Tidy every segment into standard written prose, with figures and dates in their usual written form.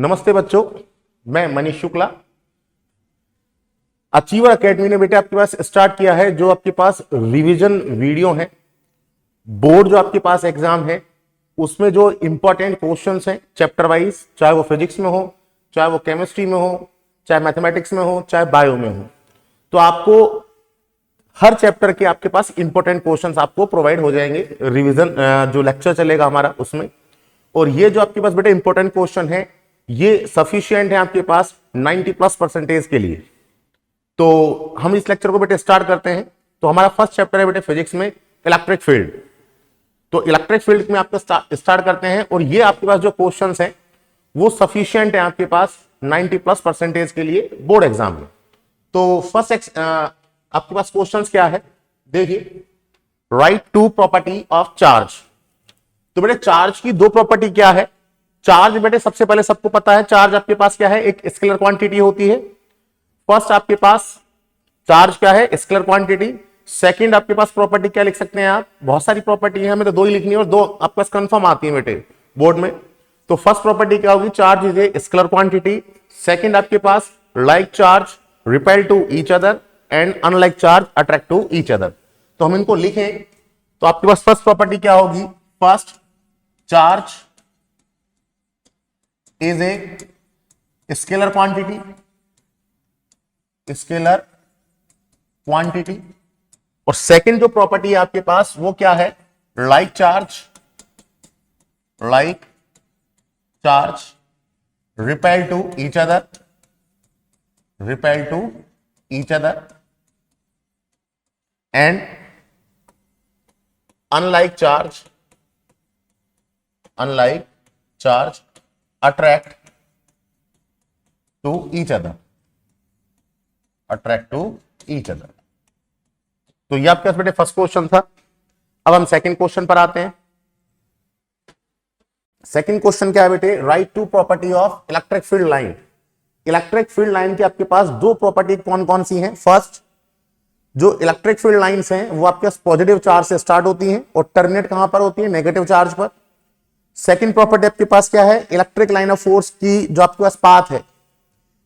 नमस्ते बच्चों, मैं मनीष शुक्ला। अचीवर एकेडमी ने बेटे आपके पास स्टार्ट किया है जो आपके पास रिवीजन वीडियो है। बोर्ड जो आपके पास एग्जाम है उसमें जो इंपॉर्टेंट क्वेश्चंस हैं चैप्टर वाइज, चाहे वो फिजिक्स में हो, चाहे वो केमिस्ट्री में हो, चाहे मैथमेटिक्स में हो, चाहे बायो में हो, तो आपको हर चैप्टर के आपके पास इंपॉर्टेंट क्वेश्चंस आपको प्रोवाइड हो जाएंगे रिवीजन जो लेक्चर चलेगा हमारा उसमें। और ये जो आपके पास बेटे इंपॉर्टेंट क्वेश्चन है ये सफिशिएंट है आपके पास 90+% के लिए। तो हम इस लेक्चर को बेटे स्टार्ट करते हैं। तो हमारा फर्स्ट चैप्टर है बेटे फिजिक्स में इलेक्ट्रिक फील्ड। तो इलेक्ट्रिक फील्ड में आपका स्टार्ट करते हैं और ये आपके पास जो क्वेश्चंस हैं वो सफिशिएंट है आपके पास 90+% के लिए बोर्ड एग्जाम में। तो फर्स्ट आपके पास क्वेश्चंस क्या है देखिए, write to property of charge. तो बेटे चार्ज की दो प्रॉपर्टी क्या है। चार्ज बेटे सबसे पहले सबको पता है चार्ज आपके पास क्या है, एक स्केलर क्वांटिटी होती है। फर्स्ट आपके पास चार्ज क्या है, स्केलर क्वांटिटी। सेकंड आपके पास प्रॉपर्टी क्या लिख सकते हैं आप, बहुत सारी प्रॉपर्टी है, हमें तो दो ही लिखनी है और दो आपके पास कंफर्म आती है बेटे बोर्ड में। तो फर्स्ट प्रॉपर्टी क्या होगी, charge is a scalar quantity. Second आपके पास like charge repel to each other and unlike charge attract to each other. तो हम इनको लिखें तो आपके पास फर्स्ट प्रॉपर्टी क्या होगी, first charge is a scalar quantity और सेकंड जो प्रॉपर्टी है आपके पास वो क्या है, like charge repel to each other and unlike charge attract to each other. तो ये आपके पास बेटे फर्स्ट क्वेश्चन था। अब हम सेकंड क्वेश्चन पर आते हैं। सेकंड क्वेश्चन क्या है बेटे, write to property of electric field line. Electric field line की आपके पास दो प्रॉपर्टी कौन कौन सी हैं। फर्स्ट, जो इलेक्ट्रिक फील्ड लाइंस हैं वो आपके पास पॉजिटिव चार्ज से स्टार्ट होती हैं और टर्मिनेट कहां पर होती है, नेगेटिव चार्ज पर। सेकंड प्रॉपर्टी आपके पास क्या है, इलेक्ट्रिक लाइन ऑफ फोर्स की जो आपके पास पाथ है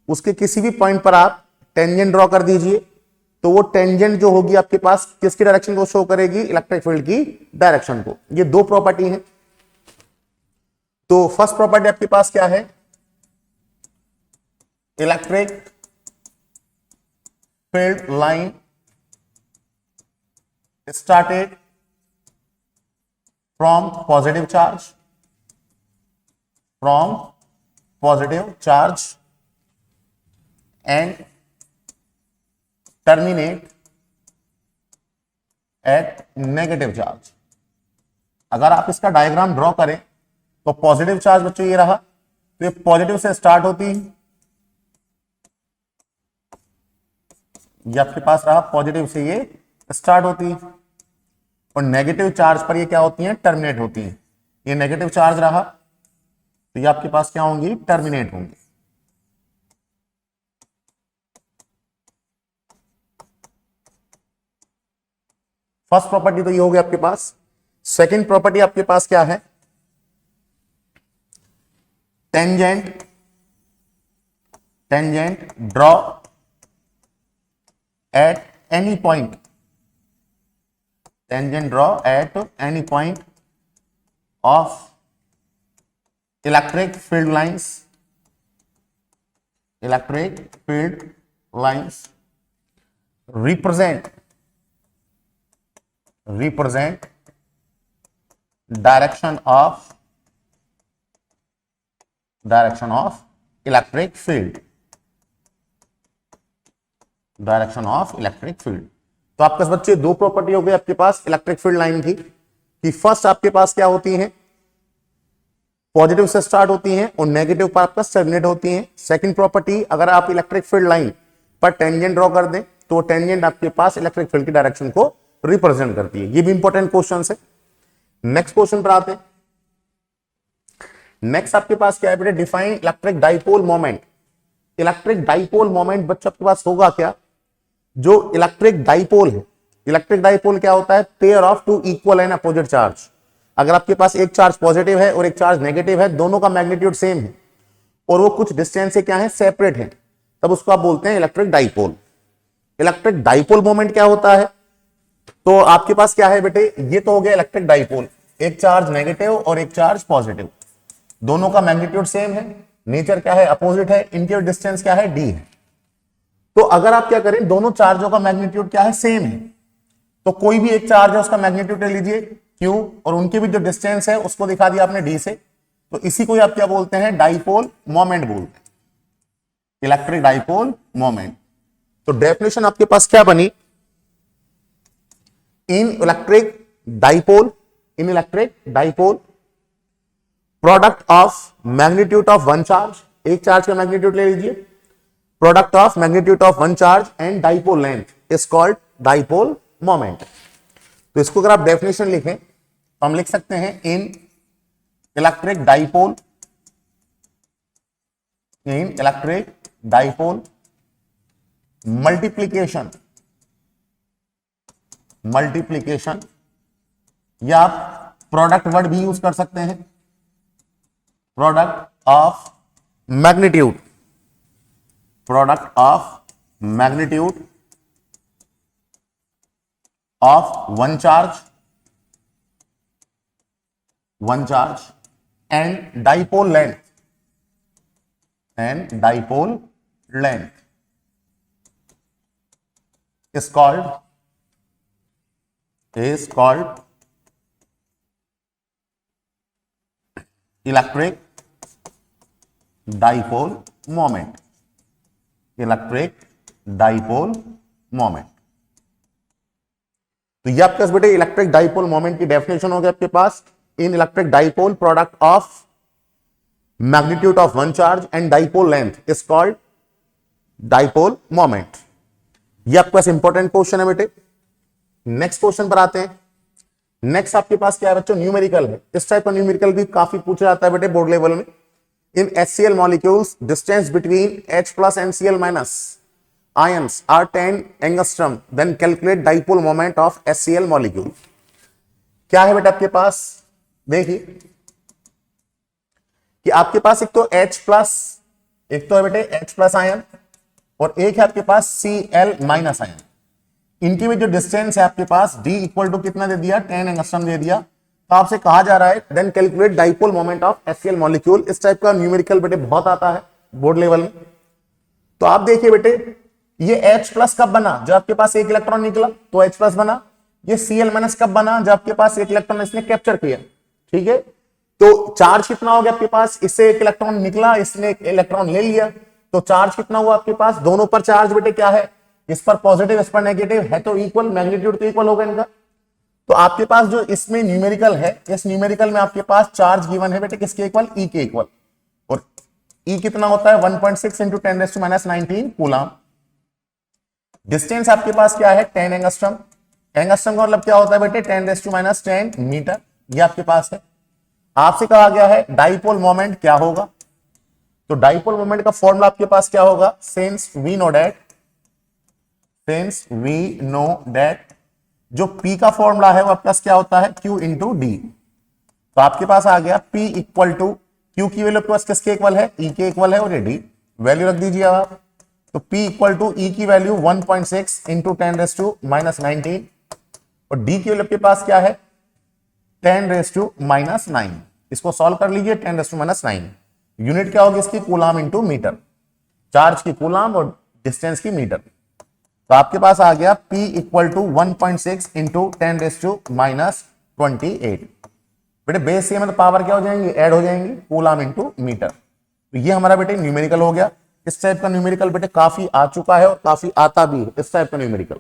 उसके किसी भी पॉइंट पर आप टेंजेंट ड्रॉ कर दीजिए तो वो टेंजेंट जो होगी आपके पास किसकी डायरेक्शन को शो करेगी, इलेक्ट्रिक फील्ड की डायरेक्शन को। ये दो प्रॉपर्टी है। तो फर्स्ट प्रॉपर्टी आपके पास क्या है, electric field line started from positive charge and terminate at negative charge। अगर आप इसका डायग्राम ड्रॉ करें तो पॉजिटिव चार्ज बच्चों ये रहा, तो ये पॉजिटिव से स्टार्ट होती है, ये आपके पास रहा पॉजिटिव से ये स्टार्ट होती है और नेगेटिव चार्ज पर ये क्या होती है, टर्मिनेट होती है। ये नेगेटिव चार्ज रहा तो ये आपके पास क्या होंगी, टर्मिनेट होंगी। फर्स्ट प्रॉपर्टी तो ये हो गई आपके पास। सेकंड प्रॉपर्टी आपके पास क्या है, tangent draw at any point, of electric field lines represent direction of electric field। तो आपके पास बच्चे दो प्रॉपर्टी हो गई आपके पास इलेक्ट्रिक फील्ड लाइन की कि फर्स्ट आपके पास क्या होती है, पॉजिटिव से स्टार्ट होती हैं और नेगेटिव पर आपका टर्मिनेट होती हैं। सेकंड प्रॉपर्टी, अगर आप इलेक्ट्रिक फील्ड लाइन पर टेंजेंट ड्रॉ कर दें तो टेंजेंट आपके पास इलेक्ट्रिक फील्ड की डायरेक्शन को रिप्रेजेंट करती है। ये भी इंपॉर्टेंट क्वेश्चन है। नेक्स्ट क्वेश्चन पर आते हैं। नेक्स्ट आपके पास क्या है बेटे, define electric dipole moment. Electric dipole moment बच्चों आपके पास होगा क्या, जो इलेक्ट्रिक डाइपोल है, इलेक्ट्रिक डाइपोल क्या होता है, pair of two equal and opposite charge. अगर आपके पास एक चार्ज पॉजिटिव है और एक चार्ज नेगेटिव है, दोनों का मैग्नीट्यूड सेम है और वो कुछ डिस्टेंस से क्या है, सेपरेट है, तब उसको आप बोलते हैं electric dipole. Electric dipole moment क्या होता है, तो आपके पास क्या है बेटे, ये तो हो गया इलेक्ट्रिक डाइपोल, एक चार्ज नेगेटिव और एक चार्ज पॉजिटिव, दोनों का मैग्नीट्यूड सेम है, नेचर क्या है, अपोजिट है, इनके डिस्टेंस क्या है, डी है। तो अगर आप क्या करें, दोनों चार्जों का मैग्नीट्यूड क्या है, सेम है, तो कोई भी एक चार्ज है उसका मैग्नीट्यूड ले लीजिए क्यू, और उनके भी जो डिस्टेंस है उसको दिखा दिया आपने डी से, तो इसी को आप क्या बोलते हैं, डाइपोल मोमेंट बोलते हैं, इलेक्ट्रिक डाइपोल मोमेंट। तो डेफिनेशन आपके पास क्या बनी, इन electric dipole, in electric dipole product of magnitude of one charge, एक चार्ज का मैग्नीट्यूड ले लीजिए, product of magnitude of one charge and dipole length is called dipole moment. तो इसको अगर आप डेफिनेशन लिखें तो हम लिख सकते हैं, इन इलेक्ट्रिक डाइपोल, इन इलेक्ट्रिक डाइपोल मल्टीप्लीकेशन, मल्टीप्लीकेशन, या आप प्रोडक्ट वर्ड भी यूज कर सकते हैं, product of magnitude, product of magnitude of one charge and dipole length, and dipole length is called electric dipole moment, electric dipole moment। तो ये आपके पास बेटे इलेक्ट्रिक डाइपोल मोमेंट की डेफिनेशन हो गया आपके पास, in electric dipole product of magnitude of one charge and dipole length is called dipole moment. ये आपके पास इंपॉर्टेंट क्वेश्चन है बेटे। नेक्स्ट क्वेश्चन पर आते हैं। नेक्स्ट आपके पास क्या है बच्चों, न्यूमेरिकल है। इस टाइप का न्यूमेरिकल भी काफी पूछा जाता है बेटे बोर्ड लेवल में। In HCl molecules distance between H plus and Cl minus ions are 10 angstrom, then calculate dipole moment of HCl molecule. क्या है बेटा आपके पास, देखिए कि आपके पास एक तो H प्लस, एक तो है बेटे H प्लस आयन, और एक है आपके पास Cl माइनस आयन। इनकी भी जो डिस्टेंस है आपके पास D इक्वल टू कितना दे दिया, 10 एंगस्ट्रॉम दे दिया। तो आपसे कहा जा रहा है then calculate dipole moment of HCl molecule. इस टाइप का न्यूमेरिकल बेटे बहुत आता है बोर्ड लेवल में। तो आप देखिए बेटे, ये H प्लस कब बना, जब आपके पास एक इलेक्ट्रॉन निकला तो H प्लस बना। ये Cl माइनस कब बना, जब आपके पास एक इलेक्ट्रॉन इसने कैप्चर किया, ठीक है। तो चार्ज कितना हो गया आपके पास, इससे एक इलेक्ट्रॉन निकला, इसने एक इलेक्ट्रॉन ले लिया, तो चार्ज कितना हुआ आपके पास, दोनों पर चार्ज बेटे क्या है, इस पर पॉजिटिव इस पर नेगेटिव है, तो इक्वल, मैग्नीट्यूड तो इक्वल होगा इनका। तो आपके पास जो इसमें न्यूमेरिकल है, इस न्यूमेरिकल में आपके पास चार्ज गिवन है बेटे किसके इक्वल, E के इक्वल। और E कितना होता है 1.6 इंटू 10⁻⁹ कूलम। डिस्टेंस आपके पास क्या है 10 एंगस्ट्रॉम। एंगस्ट्रॉम का मतलब क्या होता है बेटे 10⁻10 मीटर, ये आपके पास है। आपसे कहा गया है डाइपोल मोमेंट क्या होगा, तो डाइपोल मोमेंट का फॉर्मूला आपके पास क्या होगा, सिंस वी नो दैट जो P का फॉर्मूला है वो आपके पास क्या होता है, Q इंटू डी। तो आपके पास आ गया P इक्वल टू, Q की वैल्यू आपके पास किसके इक्वल है, E के इक्वल है, और ये D वैल्यू रख दीजिए आप। तो P इक्वल टू E की वैल्यू 1.6 इंटू 10⁻⁹, और D की वैल्यू आपके पास क्या है 10⁻⁹। इसको सॉल्व कर लीजिए, 10⁻⁹। यूनिट क्या होगी इसकी, कूलम इंटू मीटर, चार्ज की कूलम और डिस्टेंस की मीटर। तो आपके पास आ गया P इक्वल टू 1.6 इंटू 10⁻28। बेटे बेस से मतलब पावर क्या हो जाएंगी, ऐड हो जाएंगी, कूलम इंटू मीटर। तो ये हमारा बेटे न्यूमेरिकल हो गया। इस टाइप का न्यूमेरिकल बेटे काफी आ चुका है और काफी आता भी है इस टाइप का न्यूमेरिकल।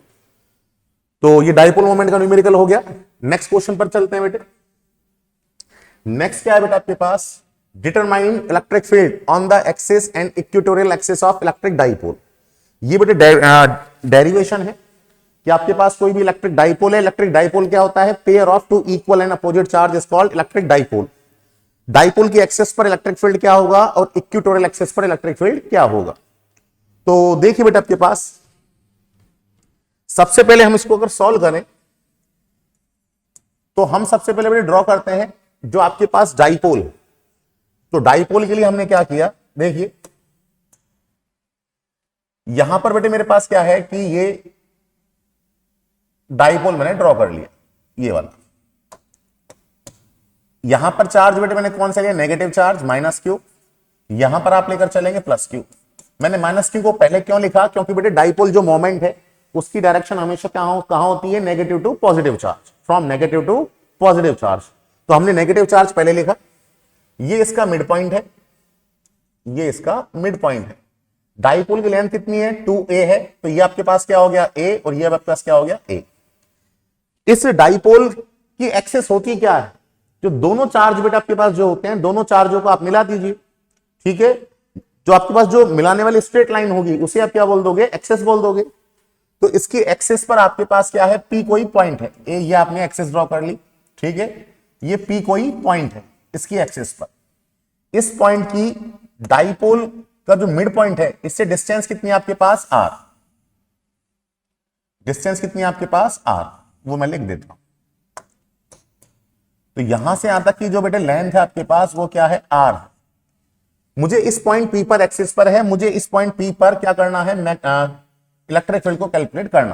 तो ये डाइपोल मोमेंट का न्यूमेरिकल हो गया। नेक्स्ट क्वेश्चन पर चलते हैं बेटे। नेक्स्ट क्या है बेटा आपके पास, determine electric field on the axis and equatorial axis of electric dipole. ये बेटे डेरिवेशन है कि आपके पास कोई भी इलेक्ट्रिक डाइपोल है। इलेक्ट्रिक डाइपोल क्या होता है, pair of two equal and opposite charge is called electric dipole. Dipole की एक्सिस पर इलेक्ट्रिक फील्ड क्या होगा और इक्वेटोरियल एक्सिस पर इलेक्ट्रिक फील्ड क्या होगा। तो देखिए बेटा आपके पास सबसे पहले हम इसको अगर सॉल्व करें तो हम सबसे पहले बेटे ड्रॉ करते हैं जो आपके पास डाइपोल है। तो डाइपोल के लिए हमने क्या किया, देखिए यहां पर बेटे मेरे पास क्या है कि ये डाइपोल मैंने ड्रॉ कर लिया, ये वाला। यहां पर चार्ज बेटे मैंने कौन सा लिया, नेगेटिव चार्ज माइनस क्यू। यहां पर आप लेकर चलेंगे प्लस क्यू। मैंने माइनस क्यू को पहले क्यों लिखा, क्योंकि बेटे डाइपोल जो मोमेंट है उसकी डायरेक्शन हमेशा कहां होती है, negative to positive charge, from negative to positive charge. तो हमने नेगेटिव चार्ज पहले लिखा। ये इसका मिड पॉइंट है, ये इसका मिड पॉइंट है। डाइपोल की लेंथ कितनी है, 2a है, तो ये आपके पास क्या हो गया a, और ये आपके पास क्या हो गया a। इस डाइपोल की एक्सेस होती क्या है, जो दोनों चार्ज बेटा आपके पास जो होते हैं, दोनों चार्जों को आप मिला दीजिए, ठीक है। जो आपके पास जो मिलाने वाली स्ट्रेट लाइन होगी उसे आप क्या बोल दोगे, एक्सेस बोल दोगे। तो इसकी एक्सेस पर आपके पास क्या है, P कोई पॉइंट है, ये आपने एक्सेस ड्रॉ कर ली, ठीक है। ये P कोई पॉइंट है इसकी एक्सेस पर। इस पॉइंट की डाइपोल का जो मिड पॉइंट है, इससे डिस्टेंस कितनी है आपके पास, r। डिस्टेंस कितनी है आपके पास, r, वो मैं लिख देता हूं। तो यहां से यहां तक की जो बेटे लेंथ है आपके पास वो क्या है, r। मुझे इस पॉइंट P पर एक्सिस पर है, मुझे इस पॉइंट P पर क्या करना है, इलेक्ट्रिक फील्ड को कैलकुलेट करना।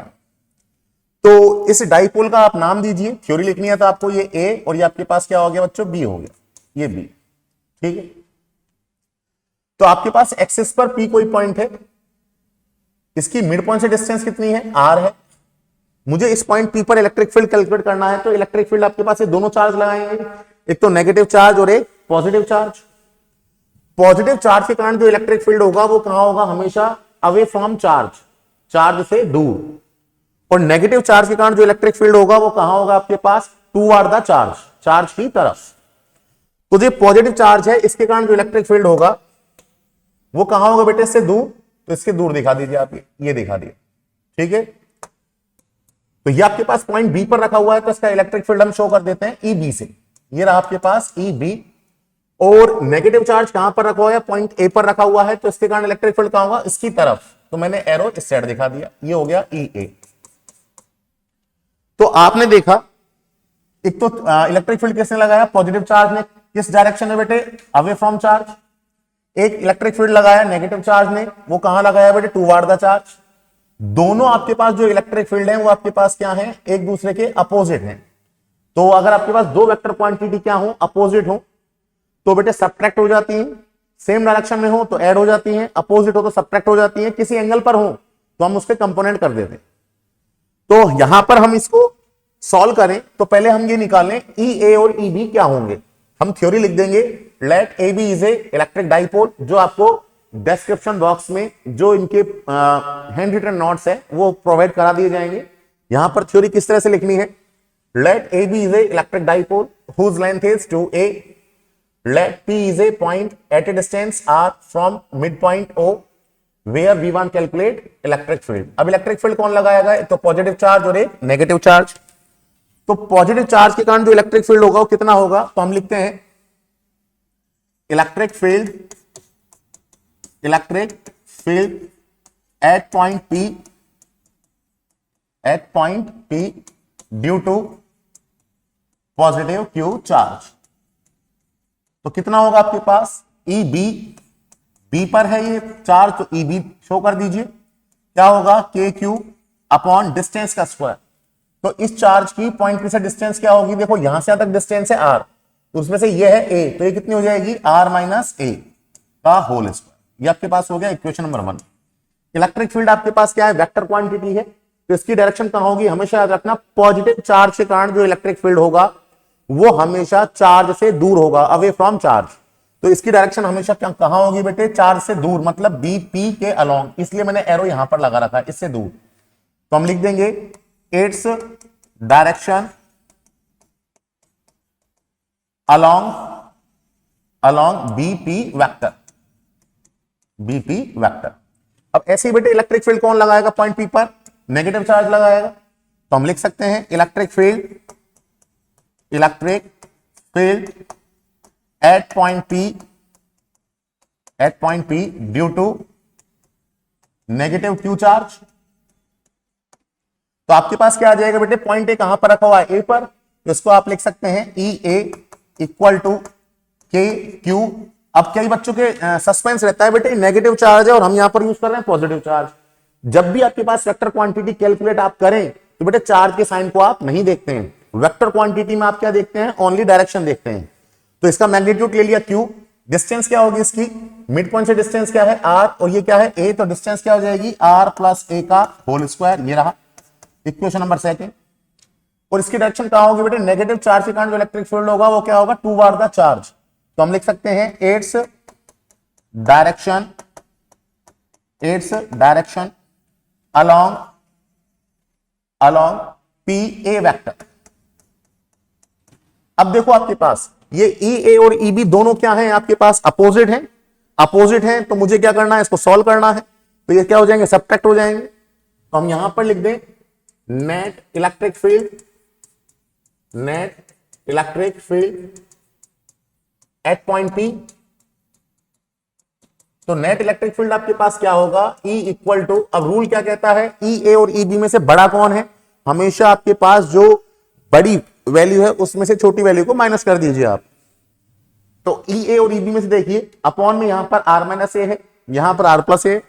तो इस डाइपोल का आप नाम दीजिए, थ्योरी लिखनी है तो आपको ये A और ये आपके पास क्या हो गया बच्चों, B हो गया, ये B, ठीक है। तो आपके पास एक्सिस पर P कोई पॉइंट है, इसकी मिड पॉइंट से डिस्टेंस कितनी है, r है। मुझे इस पॉइंट P पर इलेक्ट्रिक फील्ड कैलकुलेट करना है, तो इलेक्ट्रिक फील्ड आपके पास ये दोनों चार्ज लगाएंगे, एक तो नेगेटिव चार्ज और एक पॉजिटिव चार्ज। पॉजिटिव चार्ज के कारण जो इलेक्ट्रिक फील्ड होगा वो कहां होगा, हमेशा अवे फ्रॉम चार्ज, चार्ज से दूर। और नेगेटिव चार्ज के कारण जो इलेक्ट्रिक फील्ड होगा वो कहां होगा आपके पास, टूवर्ड द चार्ज, चार्ज की तरफ। तो जो पॉजिटिव चार्ज है इसके कारण जो इलेक्ट्रिक फील्ड होगा वो कहां होगा बेटे, इससे दूर। तो इसके दूर दिखा दीजिए आप, ये दिखा दिए, ठीक है। तो ये आपके पास पॉइंट बी पर रखा हुआ है, तो इसका इलेक्ट्रिक फील्ड हम शो कर देते हैं ई बी से। ये रहा आपके पास ई बी। और नेगेटिव चार्ज कहां पर रखा हुआ है, पॉइंट ए पर रखा हुआ है, तो इसके कारण इलेक्ट्रिक फील्ड कहां होगा, इसकी तरफ। तो मैंने एरो इस साइड दिखा दिया, ये हो गया ई ए। तो आपने देखा एक तो इलेक्ट्रिक फील्ड किसने लगाया, पॉजिटिव चार्ज ने। किस डायरेक्शन में बेटे, अवे फ्रॉम चार्ज। एक इलेक्ट्रिक फील्ड लगाया नेगेटिव चार्ज ने, वो कहां लगाया बेटे, टूवर्ड द चार्ज। दोनों आपके पास जो इलेक्ट्रिक फील्ड है वो आपके पास क्या है, एक दूसरे के अपोजिट हैं। तो अगर आपके पास दो वेक्टर क्वांटिटी क्या हो, अपोजिट हो, तो बेटे सब्ट्रैक्ट हो जाती हैं। सेम डायरेक्शन में हो तो ऐड हो जाती हैं, अपोजिट हो तो सब्ट्रैक्ट हो जाती हैं। किसी एंगल पर हो तो हम उसके कंपोनेंट कर देते हैं। तो यहां पर हम इसको सॉल्व करें तो पहले हम ये निकालें ई ए और ई बी क्या होंगे। हम थ्योरी लिख देंगे, let A B is a electric dipole, जो आपको डिस्क्रिप्शन बॉक्स में जो इनके हैंड रिटन नोट्स है वो प्रोवाइड करा दिए जाएंगे। यहां पर थ्योरी किस तरह से लिखनी है, let A B is a electric dipole whose length is 2a, let P is a point at a distance r from midpoint O where we want calculate electric field। अब इलेक्ट्रिक फील्ड कौन लगाएगा, एक तो positive charge और एक negative charge. तो positive charge के कारण जो इलेक्ट्रिक फील्ड होगा वो कितना होगा, तो हम लिखते हैं electric field at point P due to positive Q charge. तो कितना होगा आपके पास, ई बी, बी पर है ये चार्ज, तो ई बी शो कर दीजिए। क्या होगा, के क्यू अपॉन डिस्टेंस का स्क्वायर। तो इस चार्ज की पॉइंट पी से डिस्टेंस क्या होगी, देखो यहां से यहां तक डिस्टेंस है आर, तो उसमें से ये है ए, तो ये कितनी हो जाएगी, आर माइनस ए का होल स्क्वायर। ये आपके पास हो गया इक्वेशन नंबर 1। इलेक्ट्रिक फील्ड आपके पास क्या है, वेक्टर क्वांटिटी है, तो इसकी डायरेक्शन कहां होगी, हमेशा याद रखना पॉजिटिव चार्ज के कारण जो इलेक्ट्रिक फील्ड होगा वो हमेशा चार्ज से दूर होगा, अवे फ्रॉम चार्ज। तो इसकी डायरेक्शन हमेशा कहां होगी बेटे, चार्ज से दूर, मतलब बी पी के अलोंग, इसलिए मैंने एरो यहां पर लगा रखा है, इससे दूर। तो हम लिख देंगे its direction along BP vector, BP vector. अब ऐसे ही बेटे इलेक्ट्रिक फील्ड कौन लगाएगा, पॉइंट पी पर नेगेटिव चार्ज लगाएगा। तो हम लिख सकते हैं electric field at point P due to negative Q charge. तो आपके पास क्या आ जाएगा बेटे, पॉइंट ए कहां पर रखा हुआ है, ए पर, तो इसको आप लिख सकते हैं ई A equal to k Q अब कई बच्चों के सस्पेंस रहता है बेटे नेगेटिव चार्ज है और हम यहां पर यूज कर रहे हैं पॉजिटिव चार्ज। जब भी आपके पास वेक्टर क्वांटिटी कैलकुलेट आप करें तो बेटे चार्ज के साइन को आप नहीं देखते हैं, वेक्टर क्वांटिटी में आप क्या देखते हैं, ओनली डायरेक्शन देखते हैं। तो इसका मैग्नीट्यूड ले लिया Q, डिस्टेंस क्या होगी इसकी, मिड पॉइंट से डिस्टेंस क्या है R और ये क्या है A, तो डिस्टेंस क्या हो जाएगी R प्लस A का होल स्क्वायर, ये रहा इक्वेशन नंबर सेकंड। और इसकी डायरेक्शन कहां होगी बेटे, नेगेटिव चार्ज के कारण जो इलेक्ट्रिक फील्ड होगा वो क्या होगा, टूवर्ड द चार्ज। तो हम लिख सकते हैं it's direction along P A vector. अब देखो आपके पास ये ई ए और ई बी दोनों क्या हैं, आपके पास अपोजिट हैं, तो मुझे क्या करना है, इसको सॉल्व करना है। तो ये क्या हो जाएंगे, सब्ट्रैक्ट हो जाएंगे। तो हम यहां पर लिख दें net electric field at point P. तो नेट इलेक्ट्रिक फील्ड आपके पास क्या होगा, E इक्वल टू, अब रूल क्या कहता है, ई ए और ई बी में से बड़ा कौन है, हमेशा आपके पास जो बड़ी वैल्यू है उसमें से छोटी वैल्यू को माइनस कर दीजिए आप। तो ई ए और ई बी में से देखिए अपॉन में यहां पर R माइनस ए है, यहां पर R प्लस ए।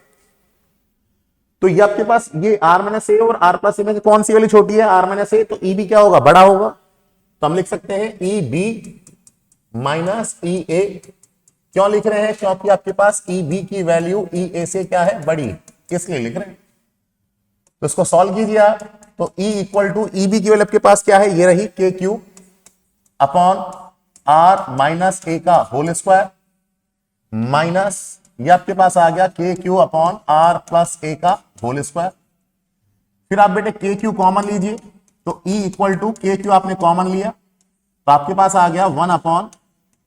तो ये आपके पास ये R माइनस ए और R प्लस ए में से कौन सी वैल्यू छोटी है, R माइनस ए, तो ई बी क्या होगा, बड़ा होगा। तो हम लिख सकते हैं ई बी माइनस ई ए। क्यों लिख रहे हैं, क्योंकि आपके पास ई बी की वैल्यू ई ए से क्या है, बड़ी, इसलिए लिख रहे हैं। तो इसको सॉल्व कीजिए आप। तो E equal to E B की वैल्यू आपके पास क्या है, ये रही k q upon R minus a का होल स्क्वायर माइनस ये आपके पास आ गया के q upon R plus a का होल स्क्वायर। फिर आप बेटे के क्यू कॉमन लीजिए, तो E equal to k Q आपने कॉमन लिया तो आपके पास आ गया 1 अपॉन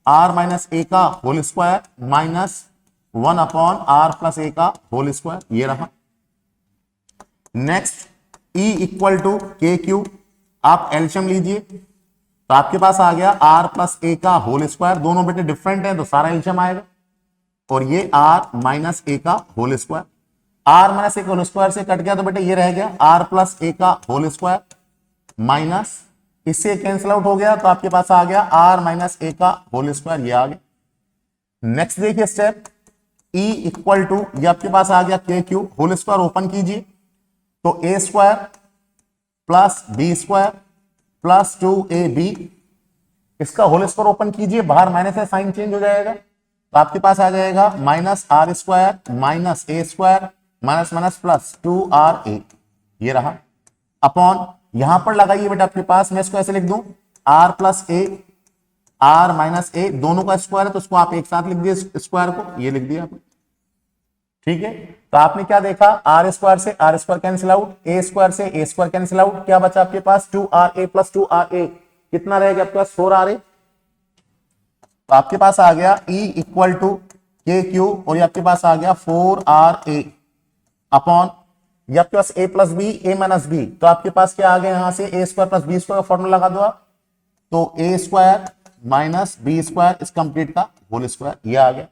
R माइनस ए का whole square minus 1 upon R plus a का होल स्क्वायर, ये रहा। Next E equal to k q, आप एलसीएम लीजिए तो आपके पास आ गया R प्लस ए का होल स्क्वायर, दोनों बेटे डिफरेंट है तो सारा एलसीएम आएगा, और ये R माइनस ए का whole square. R minus a का होल स्क्वायर से कट गया तो बेटे ये रह गया R प्लस ए का होल स्क्वायर माइनस, इससे कैंसिल आउट हो गया तो आपके पास आ गया R माइनस ए का होल स्क्वायर, ये आ गया। नेक्स्ट देखिए स्टेप E इक्वल टू, ये आपके पास आ गया के क्यू, होल स्क्वायर ओपन कीजिए तो a square plus b square plus 2ab, इसका होल स्क्वायर ओपन कीजिए, बाहर माइनस है साइन चेंज हो जाएगा तो आपके पास आ जाएगा minus r square minus a square minus minus plus 2ra, ये रहा। अपॉन यहां पर लगाइए बेटा आपके पास, मैं इसको ऐसे लिख दूं r प्लस ए r माइनस ए, दोनों का स्क्वायर है तो उसको आप एक साथ लिख दिए, स्क्वायर को ये लिख दिया आपने, ठीक है। तो आपने क्या देखा, आर स्क्वायर से r square cancel out, a square से ए स्क्वायर कैंसिल आउट, क्या बचा आपके पास 2ra प्लस 2ra, कितना रहेगा आपके पास 4ra। तो आपके पास आ गया E equal to k q और ये आपके पास आ गया 4ra अपॉन ये आपके पास a plus b a minus b, तो आपके पास क्या आ गया यहां से a square plus b square का फॉर्मूला लगा दो आप, तो a square minus b square इस कंप्लीट का होल स्क्वायर, ये आ गया।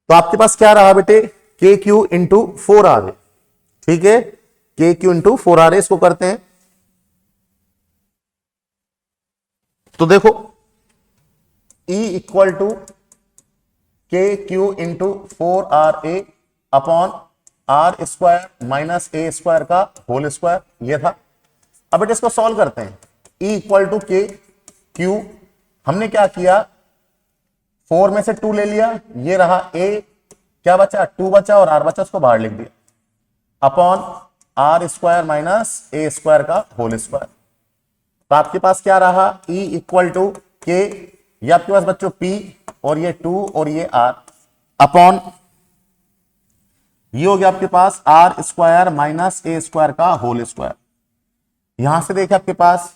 तो आपके पास क्या रहा बेटे, के क्यू इंटू 4ra, ठीक है, के क्यू इंटू 4ra, इसको करते हैं तो देखो E equal to k q into 4ra upon r square minus a square का होल स्क्वायर, ये था। अब बेटे इसको सॉल्व करते हैं, E equal to k q, हमने क्या किया 4 में से 2 ले लिया, ये रहा A, क्या बचा 2 बचा और R बचा, उसको बाहर लिख दिया upon r square minus a square का होल स्क्वायर। तो आपके पास क्या रहा, E इक्वल टू के, ये आपके पास बच्चों P और ये 2 और ये R अपॉन ये हो गया आपके पास R square minus a square का होल स्क्वायर। यहां से देखिए आपके पास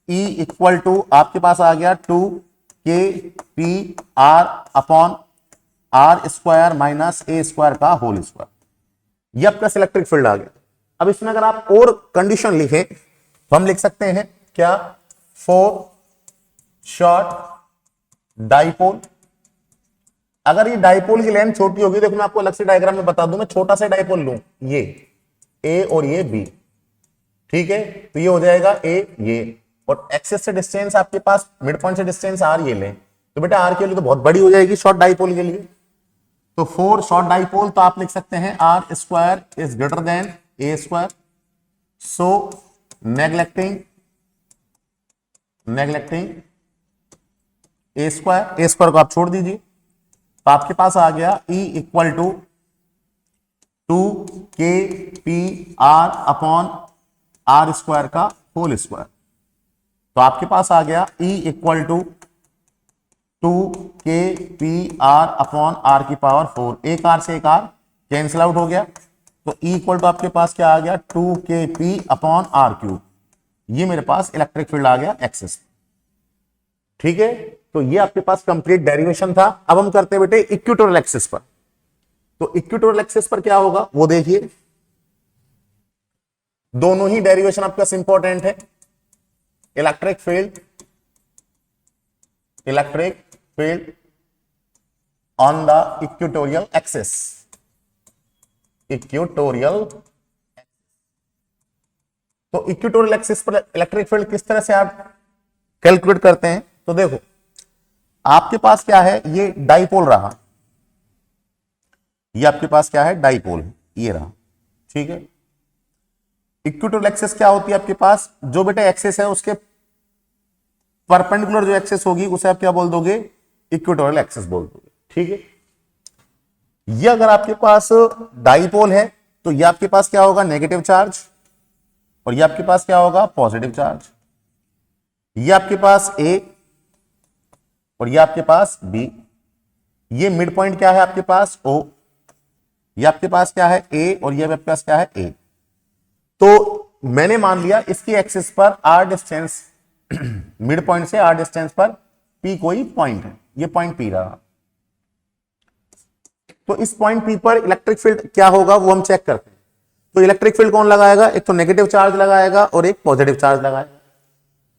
E इक्वल टू आपके पास आ गया 2 k p r upon r square minus a square का होल स्क्वायर, ये आपका इलेक्ट्रिक फील्ड आ गया। अब इसमें अगर आप और कंडीशन लिखें तो हम लिख सकते हैं क्या, फॉर शॉर्ट डाइपोल, अगर ये डाइपोल की लेंथ छोटी होगी, देखो मैं आपको अलग से डायग्राम में बता दूं, मैं छोटा सा डाइपोल लूं, ये ए और ये बी, ठीक है, तो ये हो जाएगा ए, ये, और एक्सेस से डिस्टेंस आपके पास मिड पॉइंट से डिस्टेंस आर ये लें, तो बेटा आर के लिए तो बहुत बड़ी हो जाएगी शॉर्ट डाइपोल के लिए। तो फॉर शॉर्ट डाइपोल तो आप लिख सकते हैं r square is greater than a square, so neglecting a square को आप छोड़ दीजिए, तो आपके पास आ गया E equal to 2kpr upon r square का होल स्क्वायर। तो आपके पास आ गया E equal to 2kpr upon r की पावर 4, एक आर से एक आर कैंसिल आउट हो गया, तो E इक्वल टू आपके पास क्या आ गया 2kp अपॉन आर क्यूब। ये मेरे पास इलेक्ट्रिक फील्ड आ गया एक्सिस। ठीक है, तो ये आपके पास कंप्लीट डेरिवेशन था। अब हम करते हैं बेटे इक्वेटोरियल एक्सिस पर। तो इक्वेटोरियल एक्सिस पर क्या होगा वो देखिए, दोनों ही डेरिवेशन आपका इंपॉर्टेंट है। Electric field on the equatorial axis, तो इक्वेटोरियल एक्सिस पर इलेक्ट्रिक फील्ड किस तरह से आप कैलकुलेट करते हैं। तो देखो आपके पास क्या है, ये डाइपोल रहा, ये आपके पास क्या है डाइपोल, ये रहा। ठीक है, इक्वेटोरियल एक्सिस क्या होती है आपके पास, जो बेटा एक्सिस है उसके परपेंडिकुलर जो एक्सिस होगी उसे आप क्या बोल दोगे, इक्वेटोरियल एक्सिस बोल दोगे। ठीक है, ये अगर आपके पास डाइपोल है तो ये आपके पास क्या होगा नेगेटिव चार्ज, और ये आपके पास क्या होगा पॉजिटिव चार्ज। ये आपके पास ए और ये आपके पास बी, ये मिड पॉइंट क्या है आपके पास ओ, ये आपके पास क्या है ए और ये आपके पास क्या है ए। तो मैंने मान लिया इसकी एक्सिस पर आर डिस्टेंस, मिड पॉइंट से आर डिस्टेंस पर पी कोई पॉइंट है, ये पॉइंट पी रहा। तो इस पॉइंट पी पर इलेक्ट्रिक फील्ड क्या होगा वो हम चेक करते हैं। तो इलेक्ट्रिक फील्ड कौन लगाएगा, एक तो नेगेटिव चार्ज लगाएगा और एक पॉजिटिव चार्ज लगाएगा।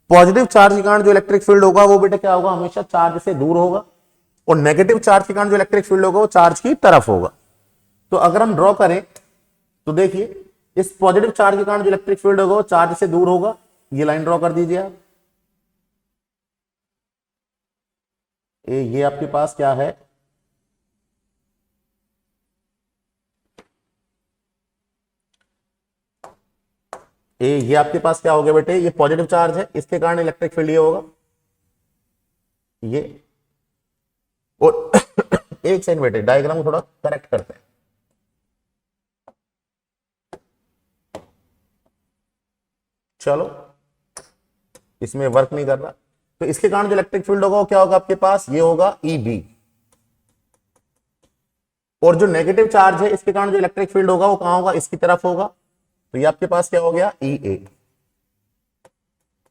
पॉजिटिव चार्ज के कारण जो इलेक्ट्रिक फील्ड होगा वो बेटा क्या होगा, हमेशा चार्ज से दूर होगा, और नेगेटिव चार्ज के कारण जो इलेक्ट्रिक फील्ड होगा वो चार्ज की तरफ होगा। तो अगर हम ड्रॉ करें तो देखिए इस पॉजिटिव चार्ज के कारण जो इलेक्ट्रिक फील्ड होगा वो चार्ज से दूर होगा, ये लाइन ड्रॉ कर दीजिए आप। ये आपके पास क्या है, ये आपके पास क्या हो गया बेटे, ये पॉजिटिव चार्ज है, इसके कारण इलेक्ट्रिक फील्ड ये होगा ये। और एक सेकंड बेटे डायग्राम को थोड़ा करेक्ट करते हैं। चलो इसमें वर्क नहीं कर रहा, तो इसके कारण जो इलेक्ट्रिक फील्ड होगा वो क्या होगा आपके पास, ये होगा ई बी। और जो नेगेटिव चार्ज है इसके कारण जो इलेक्ट्रिक फील्ड होगा वो कहां होगा, इसकी तरफ होगा। तो ये आपके पास क्या हो गया ई ए,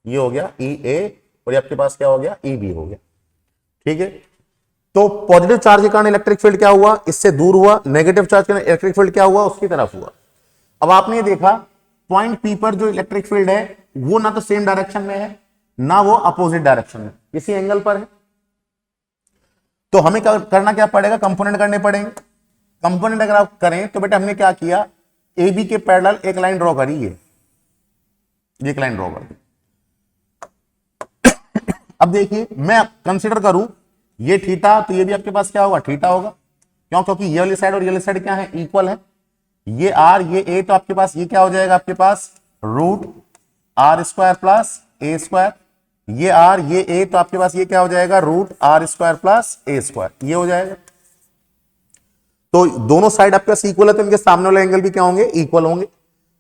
ये हो गया ई ए, और ये आपके पास क्या हो गया ई बी हो गया। ठीक है, तो पॉजिटिव चार्ज के कारण इलेक्ट्रिक फील्ड क्या हुआ, इससे दूर हुआ, नेगेटिव चार्ज के कारण इलेक्ट्रिक फील्ड क्या हुआ, उसकी तरफ हुआ। अब आपने देखा पॉइंट पी पर जो इलेक्ट्रिक फील्ड है वो ना तो सेम डायरेक्शन में है ना वो अपोजिट डायरेक्शन में, किसी एंगल पर है। तो हमें करना क्या पड़ेगा, कंपोनेंट करने पड़ेंगे। कंपोनेंट अगर आप करें तो बेटा हमने क्या किया, ए बी के पैरेलल एक लाइन ड्रॉ करी, ये एक लाइन ड्रॉ कर दी। अब देखिए मैं कंसीडर करूं ये थीटा, तो ये भी आपके पास क्या होगा थीटा होगा, क्यों, क्योंकि ये वाली साइड और ये वाली साइड क्या है इक्वल है। ये आर ये ए, तो आपके पास ये क्या हो जाएगा आपके पास root are square plus a square, ये आर ये ए, तो आपके पास ये क्या हो जाएगा root are square plus a square, ये हो जाएगा। तो दोनों साइड आपके पास इक्वल है, तो इनके सामने वाले एंगल भी क्या होंगे इक्वल होंगे।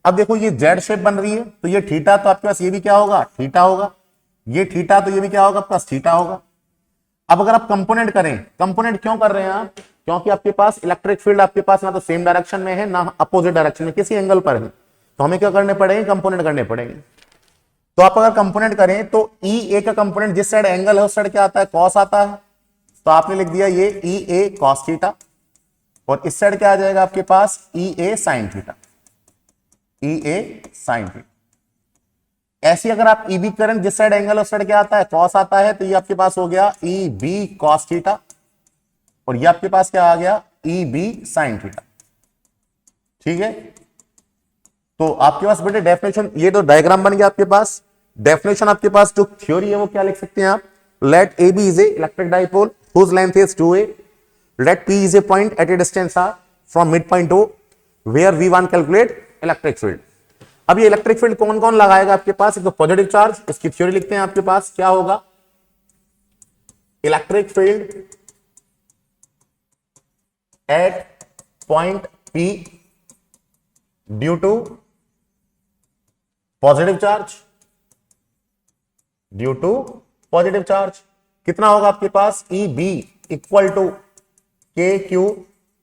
अब देखो ये जेड शेप बन रही है, तो ये थीटा, तो आपके पास ये भी क्या होगा थीटा होगा, ये थीटा, तो ये भी क्या होगा प्लस थीटा होगा। अब अगर आप कंपोनेंट करें, कंपोनेंट क्यों कर रहे हैं आप, क्योंकि आपके पास इलेक्ट्रिक फील्ड आपके पास ना तो सेम डायरेक्शन में है ना अपोजिट डायरेक्शन में, किसी एंगल पर है, तो हमें क्या करने पड़ेंगे कंपोनेंट करने पड़ेंगे। तो आप अगर कंपोनेंट करें तो ई ए का कंपोनेंट जिस साइड एंगल है उस साइड क्या आता है कॉस आता है, तो आपने लिख दिया ये ई ए कॉस थीटा, और इस साइड क्या आ जाएगा आपके पास ई ए साइन थीटा, ई ए साइन थीटा। ऐसी अगर आप ई बी करें जिस साइड एंगल उस साइड क्या आता है कॉस आता है, तो ये आपके पास हो गया ई बी कॉस थीटा, और ये आपके पास क्या आ गया ई बी साइन थीटा। ठीक है, तो आपके पास बेटे डेफिनेशन, ये तो डायग्राम बन गया आपके पास। डेफिनेशन आपके पास जो थ्योरी है वो क्या लिख सकते हैं आप, Let AB is a electric dipole whose length is 2a. Let P is a point at a distance r from midpoint O where V1 calculate electric field. अब ये इलेक्ट्रिक फील्ड कौन कौन लगाएगा आपके पास? एक तो पॉजिटिव चार्ज, इसकी theory लिखते हैं आपके पास, क्या होगा? Electric field at point P due to positive charge, due to positive charge कितना होगा आपके पास? E B equal to k q,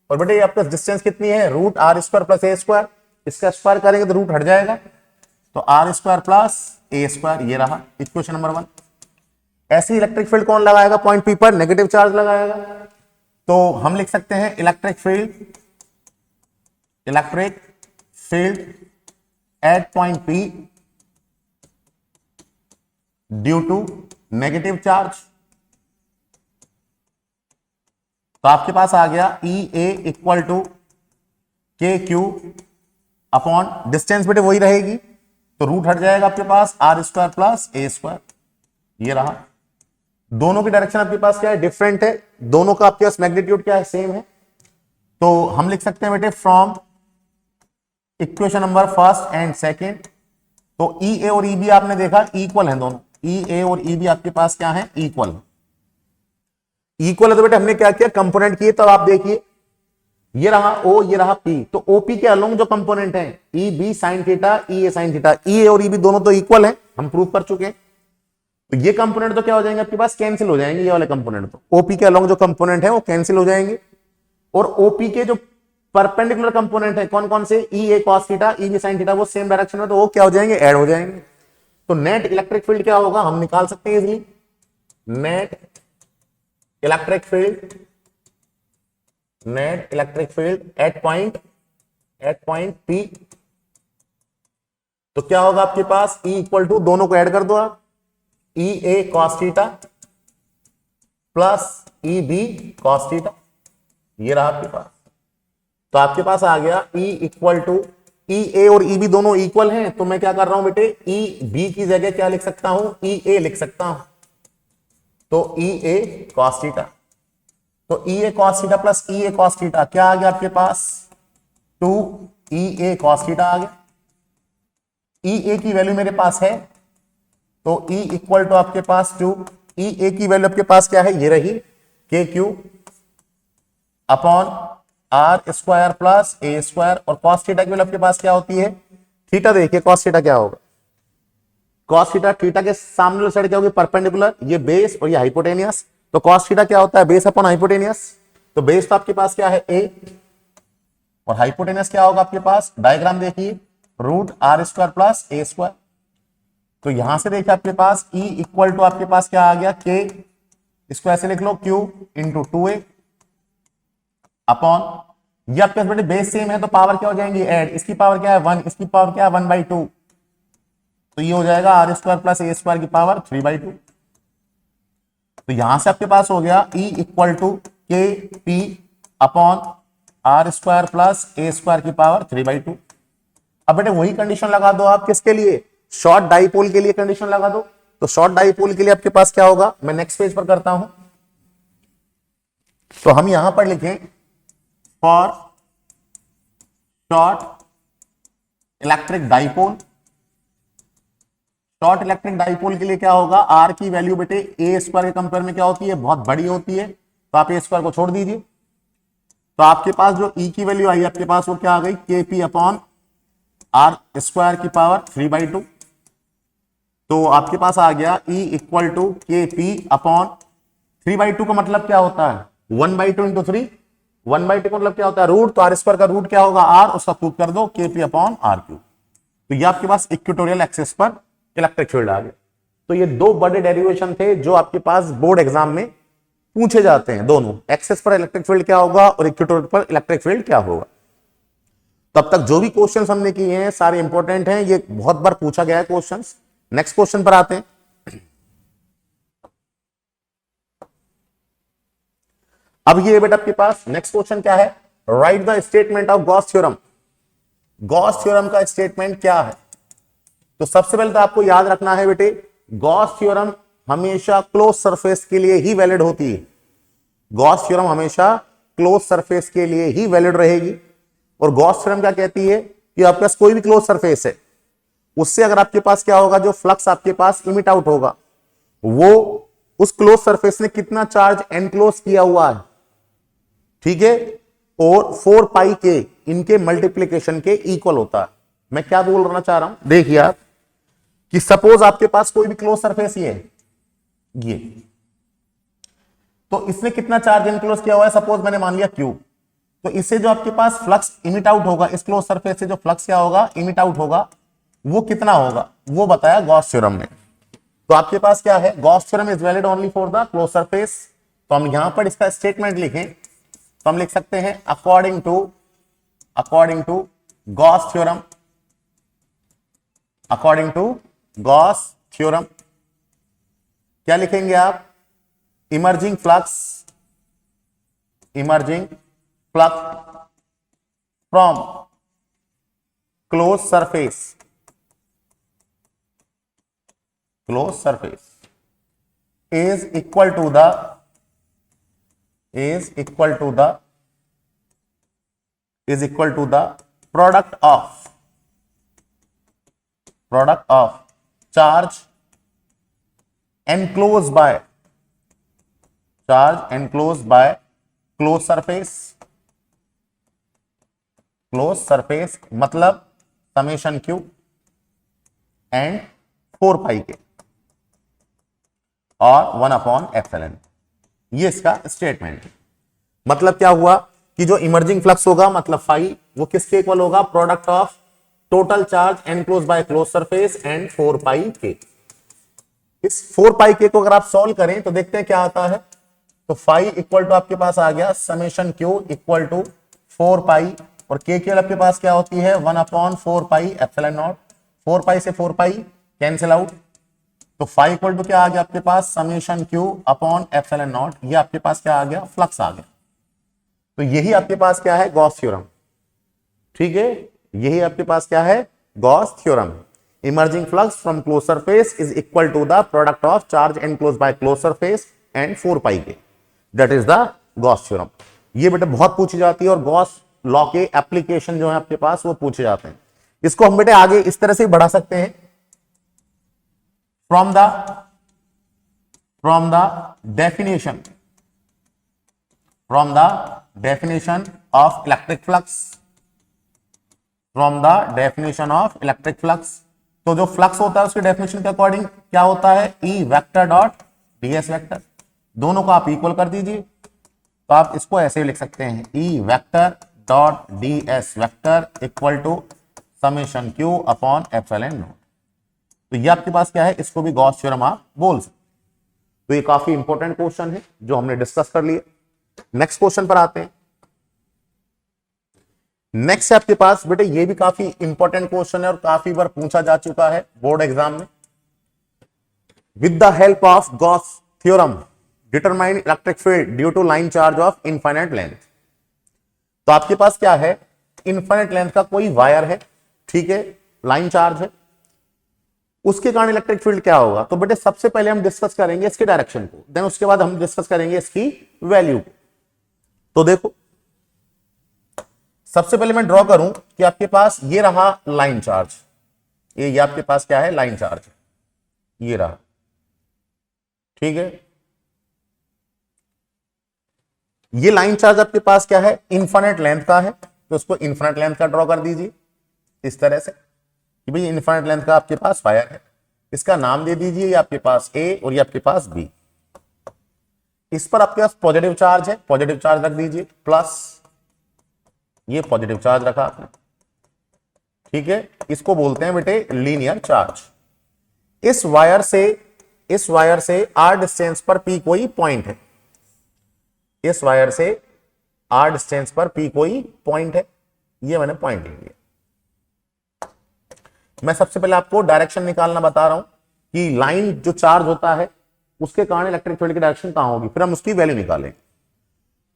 और बेटे आपका डिस्टेंस कितनी है? Root are square plus a square, इसका स्क्वायर करेंगे तो रूट हट जाएगा, तो r square plus a square, ये रहा इक्वेशन नंबर 1। ऐसी इलेक्ट्रिक फील्ड कौन लगाएगा? पॉइंट पी पर नेगेटिव चार्ज लगाएगा, तो हम लिख सकते हैं electric field at point P due to negative charge. तो आपके पास आ गया E A equal to k q upon distance बेटे वही रहेगी, तो रूट हट जाएगा आपके पास, R square plus a square, ये रहा। दोनों की डायरेक्शन आपके पास क्या है? डिफरेंट है, दोनों का आपके पास मैग्नीट्यूड क्या है? सेम है, तो हम लिख सकते हैं बेटे from equation number first and second, तो ई ए और ई बी आपने देखा इक्वल है दोनों, ई ए और ई बी आपके पास क्या है? इक्वल है। तो बेटे हमने क्या किया? कंपोनेंट किए, तब आप देखिए ये रहा ओ, ये रहा पी, तो ओपी के अलोंग जो कंपोनेंट है ई बी साइन थीटा, ई ए साइन थीटा, ई ए और ई बी दोनों तो इक्वल है, हम प्रूव कर चुके हैं। तो ये कंपोनेंट तो क्या हो जाएंगे आपके पास? कैंसिल हो जाएंगे, ये वाले कंपोनेंट तो ओपी के अलोंग जो कंपोनेंट है वो कैंसिल हो जाएंगे, और ओपी के जो परपेंडिकुलर कंपोनेंट है कौन कौन से? E A cos theta, E B sine theta, वो सेम डायरेक्शन में, तो वो क्या हो जाएंगे? ऐड हो जाएंगे। तो नेट इलेक्ट्रिक फील्ड क्या होगा? हम निकाल सकते हैं easily, net electric field at point P, तो क्या होगा आपके पास? E इक्वल टू, दोनों को ऐड कर दो आप, E A cos theta plus E B cos theta, ये रहा आपके पास। तो आपके पास आ गया E इक्वल टू, ई ए और ई बी दोनों इक्वल हैं, तो मैं क्या कर रहा हूं बेटे? ई बी की जगह क्या लिख सकता हूं? ई ए लिख सकता हूं, तो ई ए कॉस थीटा, तो ई A cos theta plus E A cos theta क्या आ गया आपके पास? 2 ई ए कॉस थीटा आ गया। ई ए की वैल्यू मेरे पास है, तो ई इक्वल टू आपके पास 2, ई ए की वैल्यू आपके पास क्या है? ये रही k q upon r square plus a square, और कॉस थीटा की वैल्यू आपके पास क्या होती है? थीटा देखिए कॉस थीटा क्या होगा? कॉस थीटा, थीटा के सामने वाली साइड क्या होगी? परपेंडिकुलर, ये बेस और ये हाइपोटेनियस, तो कॉस थीटा क्या होता है? बेस अपॉन हाइपोटेनियस, तो बेस तो आपके पास क्या है? ए, और हाइपोटेनियस क्या होगा आपके पास? डायग्राम देखिए, root are square plus a square, तो यहां से देखिए आपके पास E इक्वल टू आपके पास क्या आ गया? के, इसको ऐसे लिख लो Q इंटू 2a अपॉन, ये आपके पास बेस सेम है तो पावर क्या हो जाएंगी? ऐड, इसकी पावर क्या है? 1, इसकी पावर क्या है? 1/2, तो ये हो जाएगा r square plus a square की पावर 3/2। तो यहां से आपके पास हो गया E equal to k p upon r square plus a square की पावर 3/2। अब बेटे वही कंडीशन लगा दो आप, किसके लिए? शॉर्ट डाइपोल के लिए कंडीशन लगा दो, तो शॉर्ट डाइपोल के लिए आपके पास क्या होगा? मैं नेक्स्ट पेज पर करता हूं, तो हम यहां पर लिखें for short electric dipole. Short electric dipole के लिए क्या होगा? आर की वैल्यू बेटे ए स्क्वायर के कंपेयर में क्या होती है? बहुत बड़ी होती है, तो आप ए स्क्वायर को छोड़ दीजिए, तो आपके पास जो ई की वैल्यू आई आपके पास वो क्या आ गई? के पी अपॉन आर स्क्वायर की पावर 3/2, तो आपके पास आ गया E equal to k p upon 3/2 का मतलब क्या होता है? 1/2 इंटू 3, 1/2 का मतलब क्या होता है? रूट, तो आर स्क्वायर का रूट क्या होगा? आर, उसका क्यूब कर दो, के पी अपॉन आर क्यूब, तो ये आपके पास इक्वेटोरियल एक्सिस पर इलेक्ट्रिक फील्ड आ गया। तो ये दो बड़े डेरिवेशन थे जो आपके पास बोर्ड एग्जाम में पूछे जाते हैं, दोनों, एक्सिस पर इलेक्ट्रिक फील्ड क्या होगा और इक्वेटोरियल पर इलेक्ट्रिक फील्ड क्या होगा। तब तक जो भी क्वेश्चंस हमने किए हैं सारे इंपॉर्टेंट हैं, ये बहुत बार पूछा गया है क्वेश्चंस। नेक्स्ट क्वेश्चन पर आते हैं। अब ये बेटा आपके पास नेक्स्ट क्वेश्चन क्या है? Right the statement of Gauss theorem. Gauss theorem का स्टेटमेंट क्या है? तो सबसे पहले तो आपको याद रखना है बेटे, गॉस थ्योरम हमेशा क्लोज सरफेस के लिए ही वैलिड होती है। गॉस थ्योरम हमेशा क्लोज सरफेस के लिए ही वैलिड रहेगी। और गॉस थ्योरम क्या कहती है कि आपके पास कोई भी क्लोज सरफेस है, उससे अगर आपके पास क्या होगा, जो फ्लक्स आपके पास इमिट आउट होगा वो उस क्लोज सरफेस ने कितना चार्ज एनक्लोज किया हुआ है, ठीक है, और 4 पाई के इनके मल्टीप्लीकेशन के इक्वल होता है। मैं क्या बोलना चाह रहा हूं, देखिए आप कि सपोज आपके पास कोई भी क्लोज सरफेस ये है, ये तो इसने कितना चार्ज एनक्लोज किया हुआ है, सपोज मैंने मान लिया Q, तो इससे जो आपके पास फ्लक्स इमिट आउट होगा, इस क्लोज सरफेस से जो फ्लक्स क्या होगा, इमिट आउट होगा, वो कितना होगा, वो बताया गॉस थ्योरम ने। तो आपके पास क्या है, Gauss theorem is valid only for the close surface. तो हम यहां पर इसका स्टेटमेंट लिखें तो हम लिख सकते हैं according to Gauss theorem, according to Gauss theorem क्या लिखेंगे आप, emerging flux from close surface is equal to the product of charge enclosed by closed surface मतलब समेशन Q एंड 4 पाई के और 1/ε। ये इसका स्टेटमेंट है। मतलब क्या हुआ कि जो इमर्जिंग फ्लक्स होगा मतलब फाई, वो किसके इक्वल होगा, product of total charge enclose by close surface and 4 pi के। इस 4 पाई के को अगर आप सॉल्व करें तो देखते हैं क्या आता है। तो फाई इक्वल टू आपके पास आ गया समेशन Q इक्वल टू 4 पाई, और के आपके पास क्या होती है 1/4 पाई एप्सिलॉन नॉट। 4 पाई से 4 पाई कैंसिल आउट, तो फाई इक्वल टू क्या आ गया आपके पास, summation Q upon epsilon naught. ये आपके पास क्या आ गया, फ्लक्स आ गया। तो यही आपके पास क्या है, गॉस थ्योरम। ठीक है, यही आपके पास क्या है, Gauss theorem. Emerging flux from close surface is equal to the product of charge enclosed by close surface and 4 pi k, that is the Gauss theorem. ये बेटे बहुत पूछी जाती है और गॉस लॉ के एप्लीकेशन जो है आपके पास वो पूछे जाते हैं। इसको हम बेटे आगे इस तरह से बढ़ा सकते हैं, from the definition of electric flux, तो जो फ्लक्स होता है उसके डेफिनेशन के अकॉर्डिंग क्या होता है, E vector dot ds vector. दोनों को आप इक्वल कर दीजिए तो आप इसको ऐसे लिख सकते हैं, E vector dot ds vector equal to summation Q upon epsilon not. तो ये आपके पास क्या है, इसको भी गॉस थ्योरम आप बोल सकते। तो ये काफी इंपॉर्टेंट क्वेश्चन है जो हमने डिस्कस कर लिए। नेक्स्ट क्वेश्चन पर आते हैं। नेक्स्ट है आपके पास बेटे, ये भी काफी इंपॉर्टेंट क्वेश्चन है और काफी बार पूछा जा चुका है बोर्ड एग्जाम में। With the help of Gauss theorem determine electric field due to line charge of infinite length. तो आपके पास क्या है, इनफाइनाइट लेंथ का कोई वायर है, ठीक है, लाइन चार्ज है, उसके कारण इलेक्ट्रिक फील्ड क्या होगा। तो बेटे सबसे पहले हम डिस्कस करेंगे इसके डायरेक्शन को, देन उसके बाद हम डिस्कस करेंगे इसकी वैल्यू को। तो देखो सबसे पहले मैं ड्रॉ करूं कि आपके पास ये रहा लाइन चार्ज, ये आपके पास क्या है, लाइन चार्ज, ये रहा, ठीक है। ये लाइन चार्ज आपके पास क्या है, इनफाइनाइट लेंथ का है, तो उसको इनफाइनाइट लेंथ का ड्रॉ कर दीजिए इस तरह से कि भाई इनफाइनाइट लेंथ का आपके पास वायर है, इसका नाम दे दीजिए, ये आपके पास A और ये आपके पास B। इस पर आपके पास पॉजिटिव चार्ज है, पॉजिटिव चार्ज रख दीजिए, प्लस ये पॉजिटिव चार्ज रखा आपने, ठीक है। इसको बोलते हैं बेटे लीनियर चार्ज। इस वायर से R डिस्टेंस पर P कोई पॉइंट है, इस वायर से R डिस्टेंस पर P कोई पॉइंट है, ये मैंने पॉइंट ले लिया। मैं सबसे पहले आपको डायरेक्शन निकालना बता रहा हूं कि लाइन जो चार्ज होता है उसके कारण इलेक्ट्रिक फील्ड की डायरेक्शन कहां होगी, फिर हम उसकी वैल्यू निकालें।